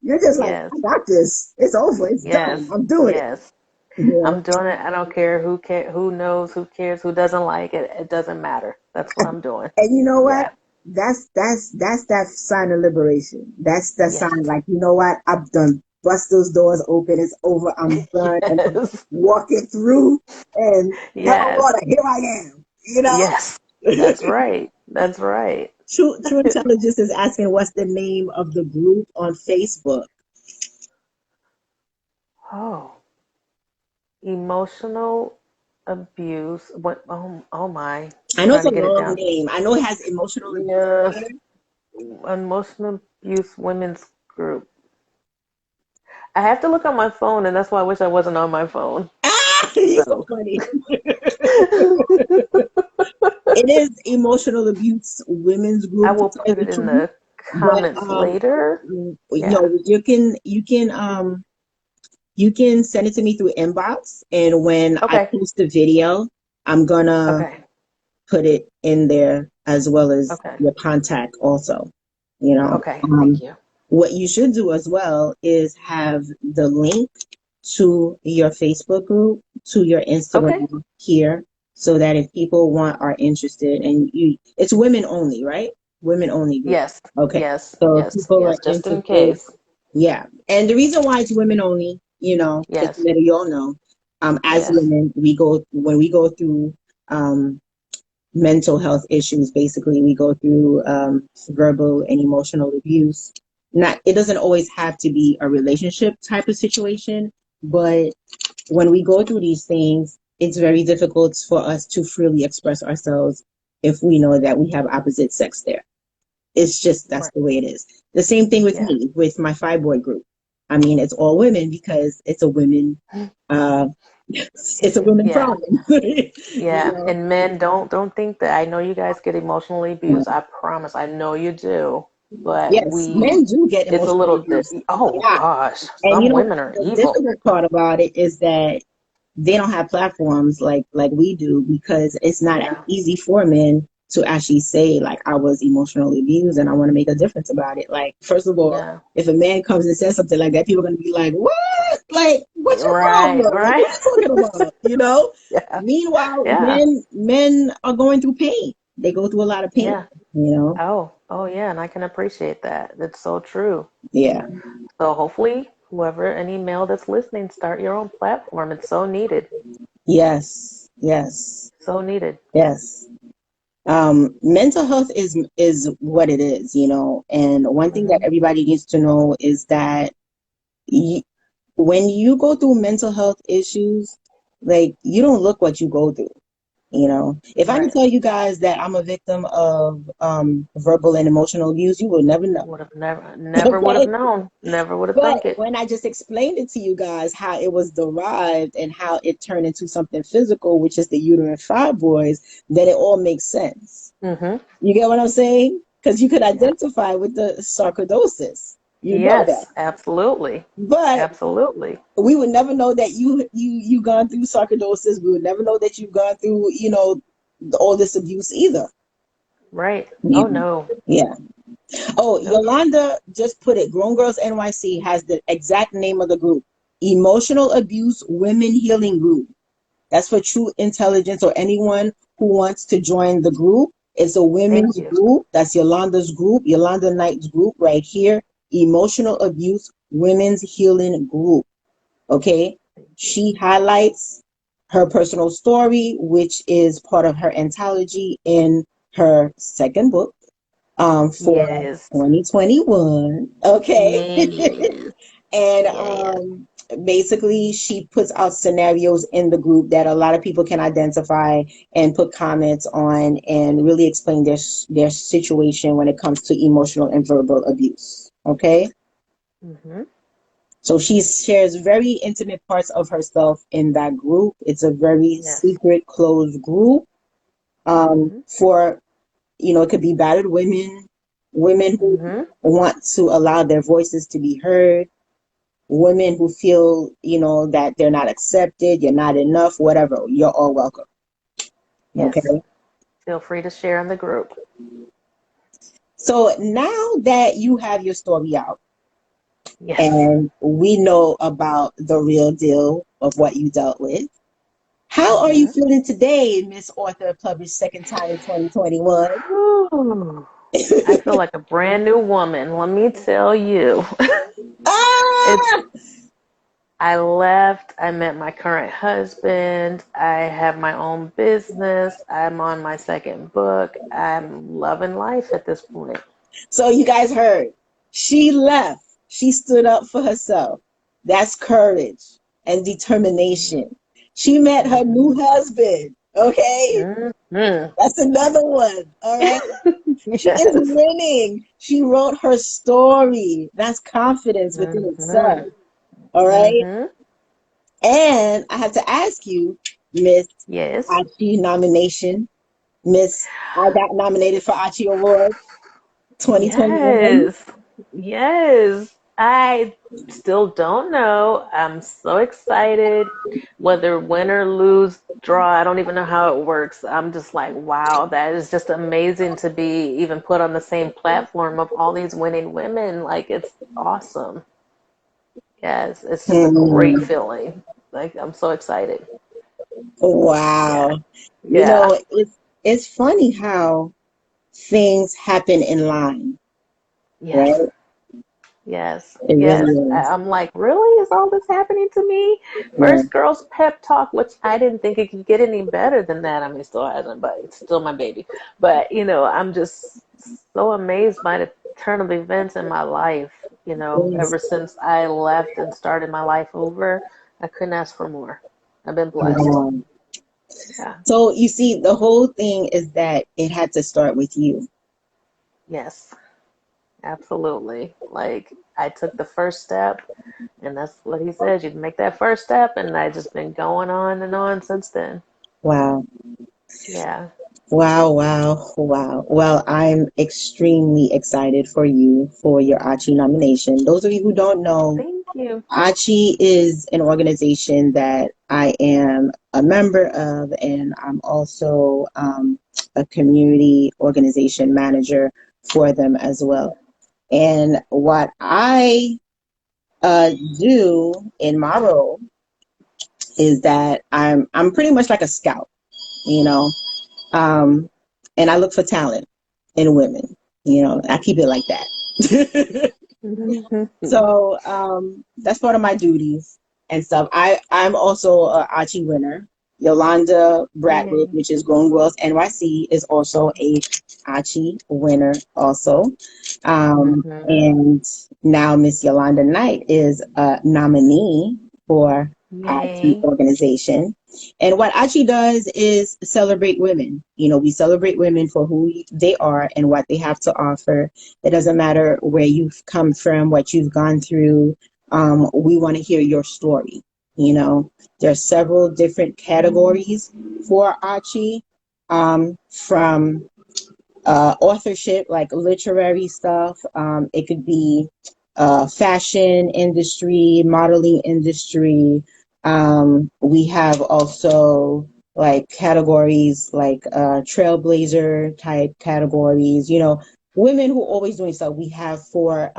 you're just like, Yes. I got this. It's over. It's done. Yes. I'm doing it. Yes. Yeah. I'm doing it. I don't care who knows, who cares, who doesn't like it. It doesn't matter. That's what I'm doing. And you know what? Yeah. That's that sign of liberation. That's the Yes. sign, like, you know what? I've done bust those doors open. It's over. I'm done, and I'm Yes. walking through. And hello, Yes. Lord, here I am. You know. Yes. That's right. That's right. True Intelligence is asking what's the name of the group on Facebook. Oh, emotional abuse. What? Oh my. I know it's Trying a to get it long down. name. I know it has emotional abuse in Yes. there. Emotional abuse women's group. I have to look on my phone, and that's why I wish I wasn't on my phone. Ah, you're so So. funny. It is emotional abuse women's I group, to will tell you put the it in truth. the But comments later. Yeah. you can send it to me through inbox, and when I Okay. post the video, I'm gonna Okay. put it in there as well as Okay. your contact also. You know, Okay. Thank you. what you should do as well is have the link to your Facebook group, to your Okay. Instagram here, so that if people are interested, and it's women only, right? Women only group. Yes. Okay. Yes. So if Yes. people are Yes. Just in interested, case. yeah. And the reason why it's women only, just to Yes. let you all know, as Yes. women, when we go through mental health issues, basically, we go through verbal and emotional abuse. Not, it doesn't always have to be a relationship type of situation, but when we go through these things, it's very difficult for us to freely express ourselves if we know that we have opposite sex there. It's just, that's Right. the way it is. The same thing with Yeah. me, with my fibroid group. I mean, it's all women because it's a women, uh, it's a women Yeah. problem. Yeah. And men, don't think that I know you guys get emotionally abused. I promise. I know you do. But Yes, men do get it's a emotionally little, abused. oh Yeah. gosh, And some women are the evil. difficult part about it is that they don't have platforms like we do, because it's not as Yeah. easy for men to actually say, like, I was emotionally abused and I want to make a difference about it. Like, first of all, Yeah. if a man comes and says something like that, people are going to be like, what? Like, what's your Right. problem? Like, Right. what are you talking about? You know? Yeah. Meanwhile, Yeah. men are going through pain. They go through a lot of pain, Yeah. you know? Oh yeah, and I can appreciate that. That's so true. Yeah. So hopefully, any male that's listening, start your own platform. It's so needed. Yes. Yes. So needed. Yes. Mental health is what it is, and one thing that Hmm. everybody needs to know is that you, when you go through mental health issues, like, you don't look what you go through. If I can Right. tell you guys that I'm a victim of verbal and emotional abuse, you will never know. Would have never would have Okay. known. Never would have But thunk it. when I just explained it to you guys, how it was derived and how it turned into something physical, which is the uterine fibroids, then it all makes sense. Hmm. You get what I'm saying? Because you could Yeah. identify with the sarcoidosis. You know that. Yes, absolutely. But Absolutely. we would never know that you gone through sarcoidosis. We would never know that you've gone through, all this abuse either. Right. Oh You, no. yeah. Oh, Nope. Yolanda just put it. Grown Girls NYC has the exact name of the group. Emotional Abuse Women Healing Group. That's for True Intelligence, or anyone who wants to join the group. It's a Thank women's you. group. That's Yolanda's group, Yolanda Knight's group right here. Emotional Abuse Women's Healing Group. Okay. Thank you. She highlights her personal story, which is part of her anthology in her second book, for Yes. 2021. Okay. Yes. And Yes. basically, she puts out scenarios in the group that a lot of people can identify and put comments on, and really explain their situation when it comes to emotional and verbal abuse. Okay. Hmm. So she shares very intimate parts of herself in that group. It's a very Yes. secret, closed group, Hmm. for, it could be battered women, women who Hmm. want to allow their voices to be heard, women who feel, that they're not accepted, you're not enough, whatever, you're all welcome. Yes. Okay. Feel free to share in the group. So now that you have your story out Yes. and we know about the real deal of what you dealt with, how are you feeling today, Miss Author, published second time in 2021? Ooh, I feel like a brand new woman. Let me tell you. It's Ah! I left, I met my current husband, I have my own business, I'm on my second book. I'm loving life at this point. So you guys heard, she left. She stood up for herself. That's courage and determination. She met her new Mm-hmm. husband. Okay. Mm-hmm. That's another one. All right. She is Yes. winning. She wrote her story. That's confidence within Mm-hmm. itself. All right. Mm-hmm. And I have to ask you, Miss Yes. Achi nomination, Miss, I got nominated for Achi Award 2021. Yes. Yes. I still don't know. I'm so excited. Whether win or lose, draw, I don't even know how it works. I'm just like, wow, that is just amazing to be even put on the same platform of all these winning women. Like, it's awesome. Yes, it's just a great Hmm. feeling. Like, I'm so excited. Yeah. Wow. Yeah. It's funny how things happen in line, Yes. right? Yes, It yes. really is. I'm like, really? Is all this happening to me? Yeah. First girl's pep talk, which I didn't think it could get any better than that. I mean, it still hasn't, but it's still my baby. But, I'm just so amazed by the turn of events in my life. Yes. Ever since I left and started my life over, I couldn't ask for more. I've been blessed. Wow. Yeah. So you see, the whole thing is that it had to start with you. Yes, absolutely. Like, I took the first step. And that's what he says. You make that first step, and I just been going on and on since then. Wow. Yeah. Wow, wow, wow. Well, I'm extremely excited for you for your Achi nomination. Those of you who don't know, Thank you. Achi is an organization that I am a member of, and I'm also a community organization manager for them as well. And what I do in my role is that I'm pretty much like a scout, you know, um, and I look for talent in women. I keep it like that. So that's part of my duties and stuff. I'm also a Archie winner. Yolanda Bratwood, Yay. which is Grown Girls NYC, is also a Archie winner also. Mm-hmm. And now Miss Yolanda Knight is a nominee for Archie Yay. organization. And what Archie does is celebrate women. We celebrate women for who they are and what they have to offer. It doesn't matter where you've come from, what you've gone through. We want to hear your story. There are several different categories for Archie, from authorship, like literary stuff. It could be fashion industry, modeling industry. We have also like categories like trailblazer type categories, women who are always doing stuff. We have for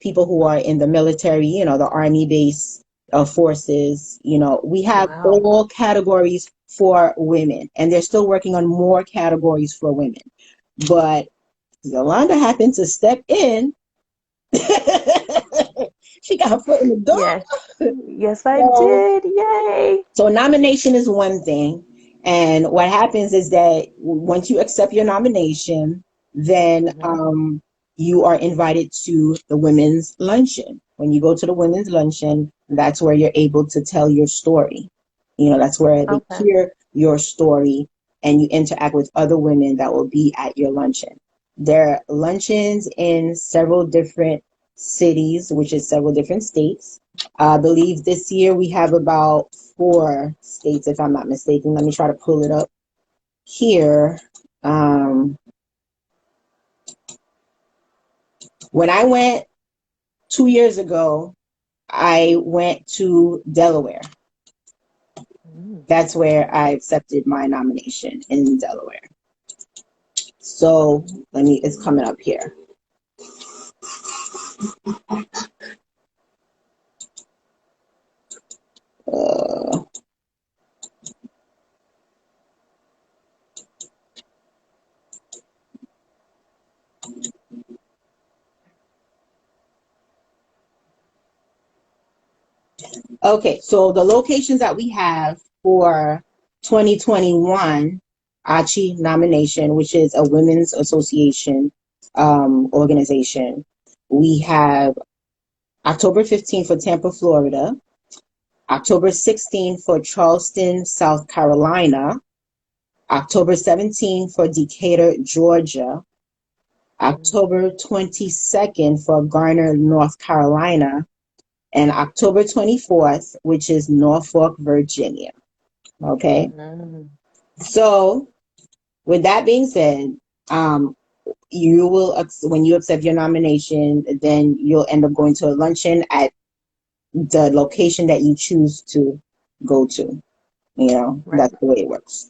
people who are in the military, the army base forces, we have Wow. all categories for women, and they're still working on more categories for women. But Yolanda happened to step in. She got her foot in the Yes. door. Yes, I So, did. Yay. so nomination is one thing. And what happens is that once you accept your nomination, then Mm-hmm. you are invited to the women's luncheon. When you go to the women's luncheon, that's where you're able to tell your story. That's where they Okay. hear your story and you interact with other women that will be at your luncheon. There are luncheons in several different cities, which is several different states. I believe this year we have about 4 states, if I'm not mistaken. Let me try to pull it up here. Um, when I went 2 years ago, I went to Delaware. That's where I accepted my nomination, in Delaware. So it's coming up here. Okay, so the locations that we have for 2021 ACHI nomination, which is a women's association organization, we have October 15th for Tampa, Florida, October 16th for Charleston, South Carolina, October 17th for Decatur, Georgia, October 22nd for Garner, North Carolina, and October 24th, which is Norfolk, Virginia. Okay. So with that being said, you will, when you accept your nomination, then you'll end up going to a luncheon at the location that you choose to go to. That's the way it works.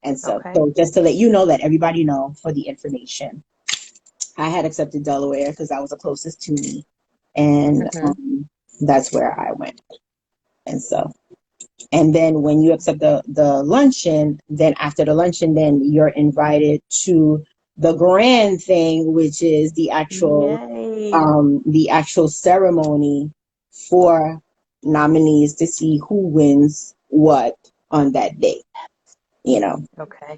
And so just to let you know, let everybody know for the information, I had accepted Delaware because that was the closest to me. And that's where I went. And then when you accept the luncheon, then after the luncheon, then you're invited to the grand thing, which is the actual ceremony for nominees to see who wins what on that day.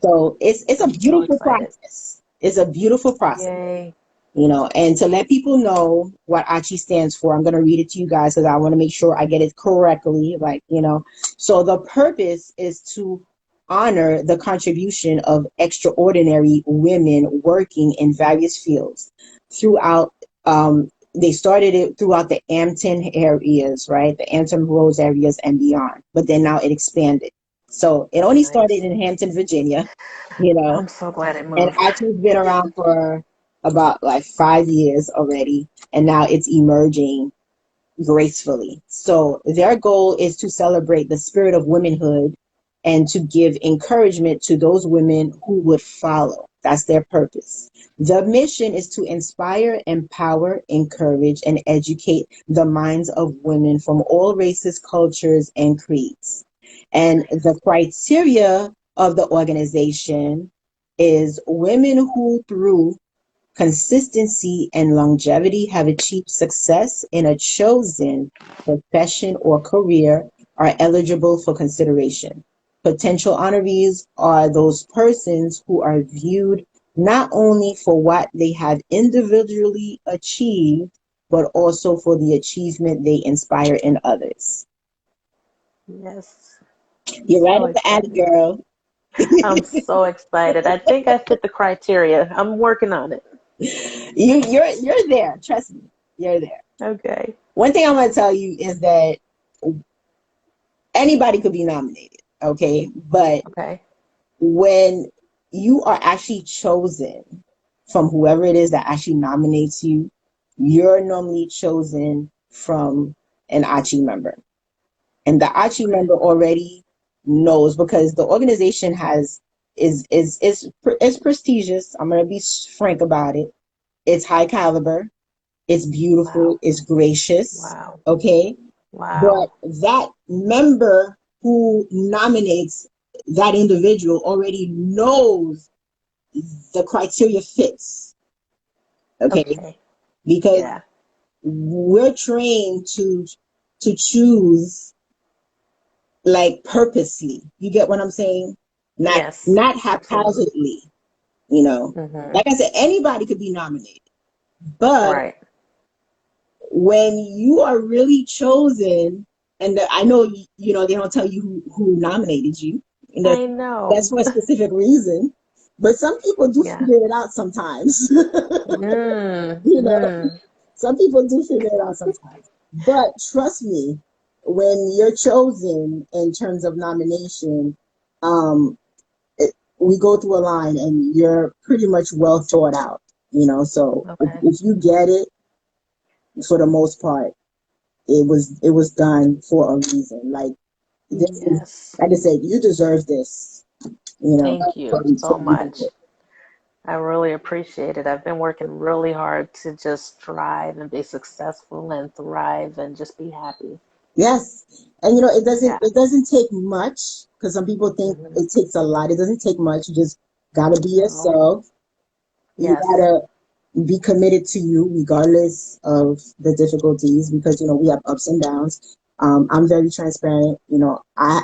So it's a beautiful process. It's a beautiful process. Yay. And to let people know what ACHI stands for, I'm going to read it to you guys because I want to make sure I get it correctly. So the purpose is to honor the contribution of extraordinary women working in various fields throughout. They started it throughout the Hampton areas, right? The Hampton Roads areas and beyond. But then now it expanded. So it only started in Hampton, Virginia. I'm so glad it moved. And ACHI's been around for about 5 years already, and now it's emerging gracefully. So their goal is to celebrate the spirit of womanhood and to give encouragement to those women who would follow. That's their purpose. The mission is to inspire, empower, encourage, and educate the minds of women from all races, cultures, and creeds. And the criteria of the organization is women who, through consistency and longevity, have achieved success in a chosen profession or career, are eligible for consideration. Potential honorees are those persons who are viewed not only for what they have individually achieved, but also for the achievement they inspire in others. Yes. You're right at the end, girl. I'm so excited. I think I fit the criteria. I'm working on it. You're there. Trust me. You're there. Okay. One thing I'm going to tell you is that anybody could be nominated. Okay. But when you are actually chosen from whoever it is that actually nominates you, you're normally chosen from an ACHI member. And the ACHI member already knows, because the organization is prestigious. I'm going to be frank about it. It's high caliber. It's beautiful. Wow. It's gracious. Wow. Okay. Wow. But that member who nominates that individual already knows the criteria fits. Okay. Because we're trained to choose purposely. You get what I'm saying? Not haphazardly. Like I said, anybody could be nominated. But when you are really chosen, and I know, they don't tell you who nominated you. I know. That's for a specific reason. But some people do figure it out sometimes. Some people do figure it out sometimes. But trust me, when you're chosen in terms of nomination, we go through a line and you're pretty much well thought out, so if you get it, for the most part, it was done for a reason. Like this is, Yes. like I said, you deserve this. You know, Thank you so so much. I really appreciate it. I've been working really hard to just strive and be successful and thrive and just be happy. yes, and you know Yeah. it doesn't take much because some people think Hmm. it takes a lot. It doesn't take much. You just gotta be No. yourself. You Yes. gotta be committed to you regardless of the difficulties because you know we have ups and downs. I'm very transparent. You know, I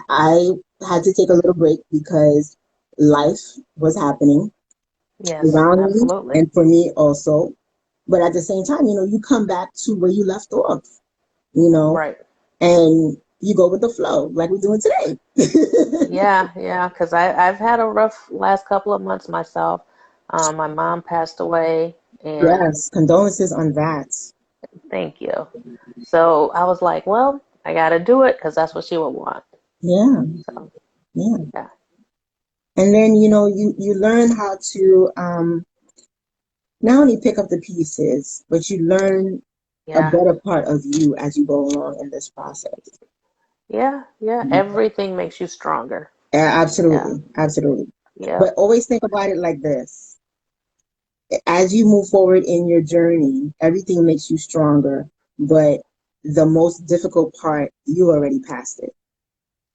had to take a little break because life was happening Yes. around me Absolutely. and for me also. But at the same time, you know, you come back to where you left off, you know, Right. and you go with the flow like we're doing today. Yeah. Yeah. Because I've had a rough last couple of months myself. My mom passed away, and Yes, condolences on that. thank you. So I was like, well, I got to do it because that's what she would want. Yeah, So yeah. yeah. And then, you know, you learn how to not only pick up the pieces, but you learn a Yeah. better part of you as you go along in this process. Yeah. Yeah. Everything makes you stronger. Yeah. Absolutely, absolutely. But Yep. always think about it like this. As you move forward in your journey, everything makes you stronger, but the most difficult part, you already passed it.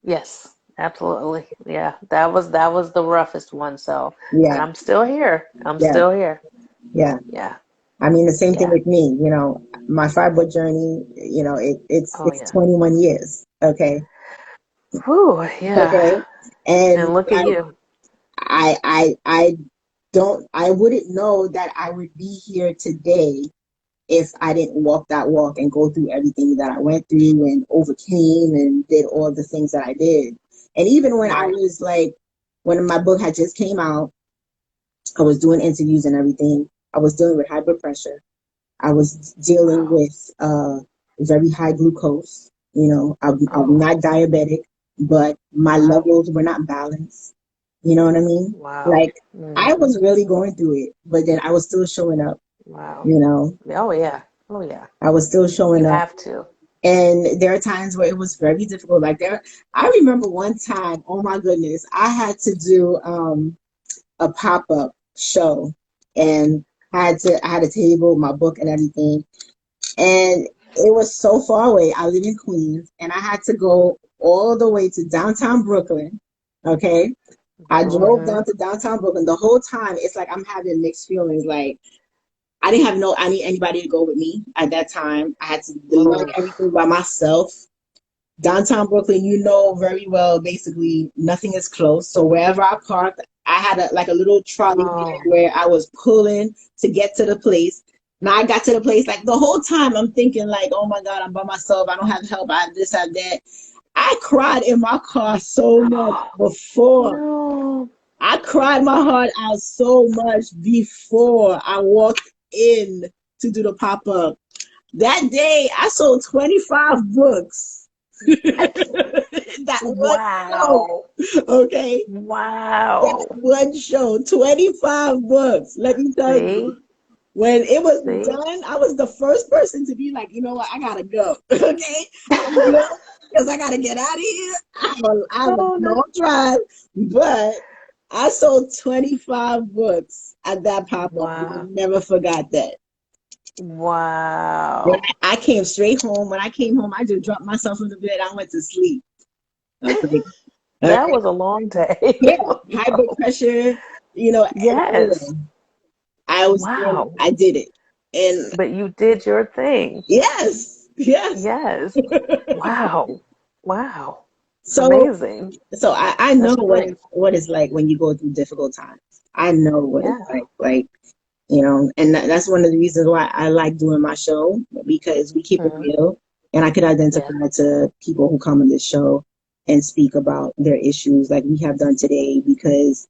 Yes, absolutely. Yeah, that was the roughest one. So, and Yeah, I'm still here. I'm yeah, still here. yeah. Yeah, I mean, the same thing yeah. with me. You know, my fibroid journey. You know, Oh it's yeah. 21 years. Okay, Whew, yeah. okay, and And look at you. I don't I wouldn't know that I would be here today if I didn't walk that walk and go through everything that I went through and overcame and did all the things that I did. And even when I Right. was like, when my book had just came out, I was doing interviews and everything. I was dealing with high blood pressure. I was dealing Wow. with very high glucose. You know, I'm Oh, not diabetic, but my wow. levels were not balanced. You know what I mean? Wow. Like I Hmm. was really going through it, but then I was still showing up. Wow. You know, Oh yeah. Oh yeah. I was still showing You up. have to. And there are times where it was very difficult. I remember one time, oh my goodness, I had to do a pop up show, and I had a table, my book, and everything, and it was so far away. I live in Queens, and I had to go all the way to downtown Brooklyn. Okay, I drove Mm-hmm. down to downtown Brooklyn. The whole time, it's like I'm having mixed feelings. Like I didn't have anybody to go with me at that time. I had to lug Oh. everything by myself. Downtown Brooklyn, you know very well, basically nothing is close. So wherever I parked, I had a little trolley bag Oh. where I was pulling to get to the place. Now I got to the place, like the whole time I'm thinking like, oh my God, I'm by myself. I don't have help. I have this, I have that. I cried in my car so much before. No. I cried my heart out so much before I walked in to do the pop up. That day, I sold 25 books. That one show, Wow. okay? That Wow. one show, 25 books. Let me tell you, See? when it was See? done, I was the first person to be like, you know what, I gotta go, okay? I'm good because I gotta get out of here. I have a Oh no. long drive, but I sold 25 books at that pop up. I Wow. never forgot that. Then Wow. I came straight home. When I came home, I just dropped myself in the bed. I went to sleep. I was like, That okay, was a long day. yeah, high blood pressure, you know, and Yes. I was doing it. Wow. I did it. And But you did your thing. yes, yes. Yes. Wow. Wow. So, Amazing. I know That's great. what it's like when you go through difficult times. I know what it's Yeah. like, you know, and that's one of the reasons why I like doing my show because we keep it Hmm. real, and I could identify Yeah. to people who come on this show and speak about their issues like we have done today because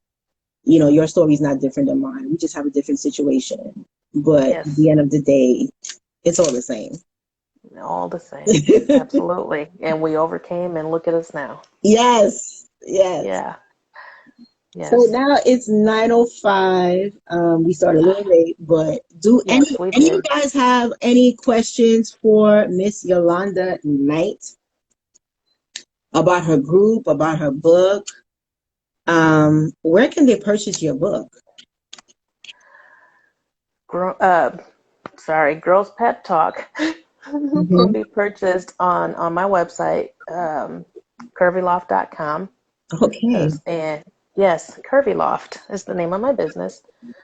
you know your story is not different than mine. We just have a different situation, but at Yes. the end of the day, it's all the same. All the same. Absolutely. And we overcame and look at us now. Yes, yes. Yeah. So Yes. now it's 9:05. We started a little late, but do Yes, we any of you did. guys have any questions for Miss Yolanda Knight about her group, about her book? Where can they purchase your book? Gro- uh, Girls Pep Talk can Hmm. be purchased on my website, curvyloft.com. Okay. And yes, Curvy Loft is the name of my business.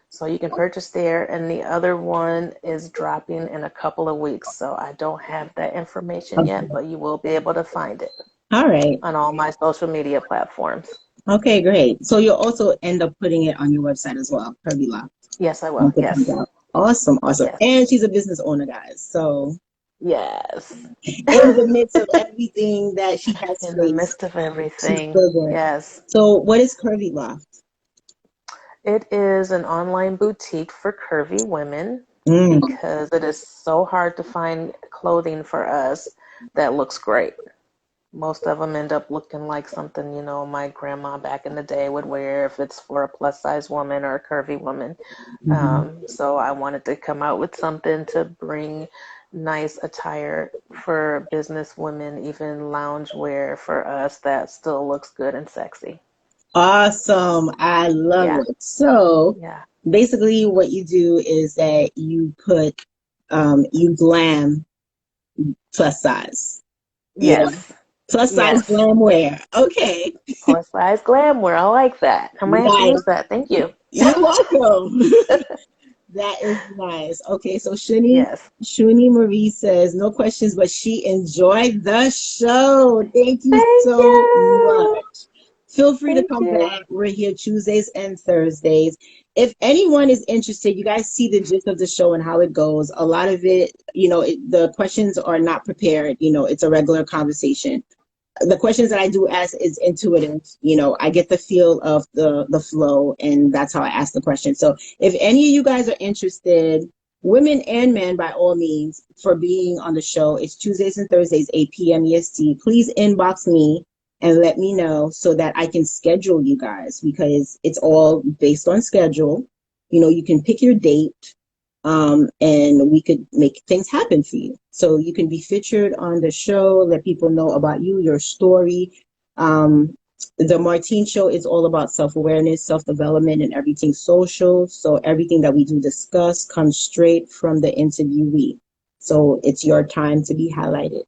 So you can purchase there. And the other one is dropping in a couple of weeks. So I don't have that information Okay. yet, but you will be able to find it All right. on all my social media platforms. Okay, great. So you'll also end up putting it on your website as well, Kirby Law, Yes, I will. once it comes Yes. out. Awesome, awesome. Yes. And she's a business owner, guys. So Yes. in the midst of everything that she has In the faced, midst of she's everything. still there. Yes. So what is Curvy Loft? It is an online boutique for curvy women Mm, because it is so hard to find clothing for us that looks great. Most of them end up looking like something, my grandma back in the day would wear if it's for a plus size woman or a curvy woman. mhm. So I wanted to come out with something to bring nice attire for business women, even lounge wear for us that still looks good and sexy. Awesome. I love Yeah, it. So yeah. basically what you do is that you glam plus size. Yeah. Yes, Plus size yes. glam wear. Okay. Plus size glam wear. I like that. I might have to Nice. use that. Thank you. You're welcome. That is nice. Okay, so Yes. Shuni Marie says no questions, but she enjoyed the show. Thank you Thank so you. much. Feel free to Thank come you. back. We're here Tuesdays and Thursdays. If anyone is interested, you guys see the gist of the show and how it goes. A lot of it, the questions are not prepared. It's a regular conversation. The questions that I do ask is intuitive. I get the feel of the flow, and that's how I ask the question. So if any of you guys are interested, women and men, by all means, for being on the show, it's Tuesdays and Thursdays, 8 p.m. EST. Please inbox me and let me know so that I can schedule you guys because it's all based on schedule. You can pick your date, and we could make things happen for you. So you can be featured on the show, let people know about you, your story. Um, the Martine show is all about self-awareness, self-development, and everything social. So everything that we do discuss comes straight from the interviewee. So it's your time to be highlighted.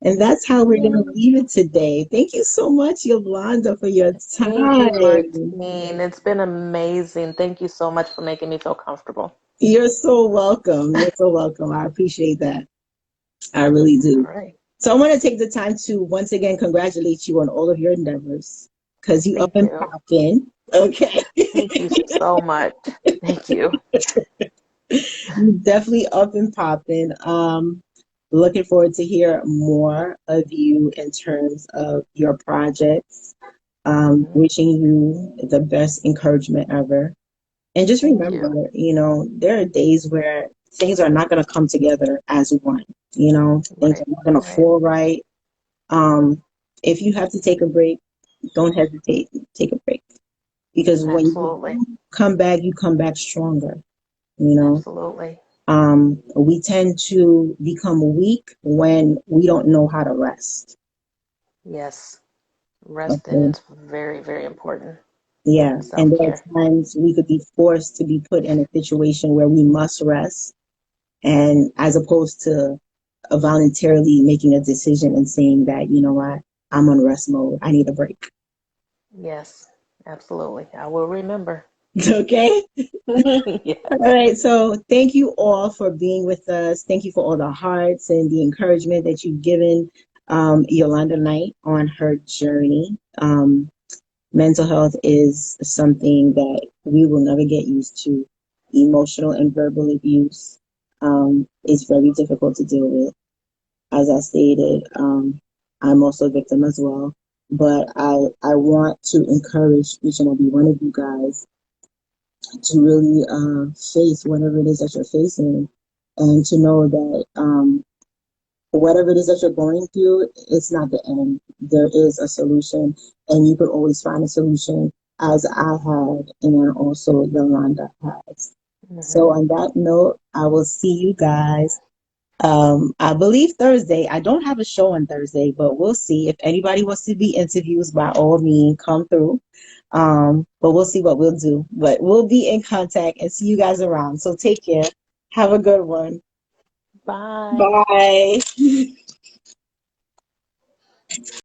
And that's how we're going to leave it today. Thank you so much, Yolanda, for your Thank you, time. Martine. It's been amazing. Thank you so much for making me feel comfortable. You're so welcome. You're so welcome. I appreciate that. I really All do. right. So I want to take the time to once again congratulate you on all of your endeavors because you up Thank and you. popping. Okay. Thank you so much. Thank you. You definitely up and popping. Looking forward to hear more of you in terms of your projects. Hmm. Wishing you the best encouragement ever. And just Thank remember, you. there are days where things are not going to come together as one. Things Right. are not going to Right. fall right. Um, if you have to take a break, don't hesitate. Take a break because when Absolutely. you come back, you come back stronger. You know, Absolutely. we tend to become weak when we don't know how to rest. Yes. Resting Okay. is very, very important. Yeah. And there Self-care. are times we could be forced to be put in a situation where we must rest. And as opposed to voluntarily making a decision and saying that, you know what, I'm on rest mode. I need a break. Yes. Absolutely. I will remember. Okay. All Yes. right. So thank you all for being with us. Thank you for all the hearts and the encouragement that you've given Yolanda Knight on her journey. Mental health is something that we will never get used to. Emotional and verbal abuse is very difficult to deal with. As I stated, I'm also a victim as well. But I want to encourage each and every one of you guys to really face whatever it is that you're facing and to know that whatever it is that you're going through, it's not the end. There is a solution and you could always find a solution. as I had, and also Yolanda has. So Hmm. on that note, I will see you guys. I believe Thursday. I don't have a show on Thursday, but we'll see. If anybody wants to be interviewed, by all means, come through. But we'll see what we'll do. But we'll be in contact and see you guys around. So take care. Have a good one. Bye. Bye.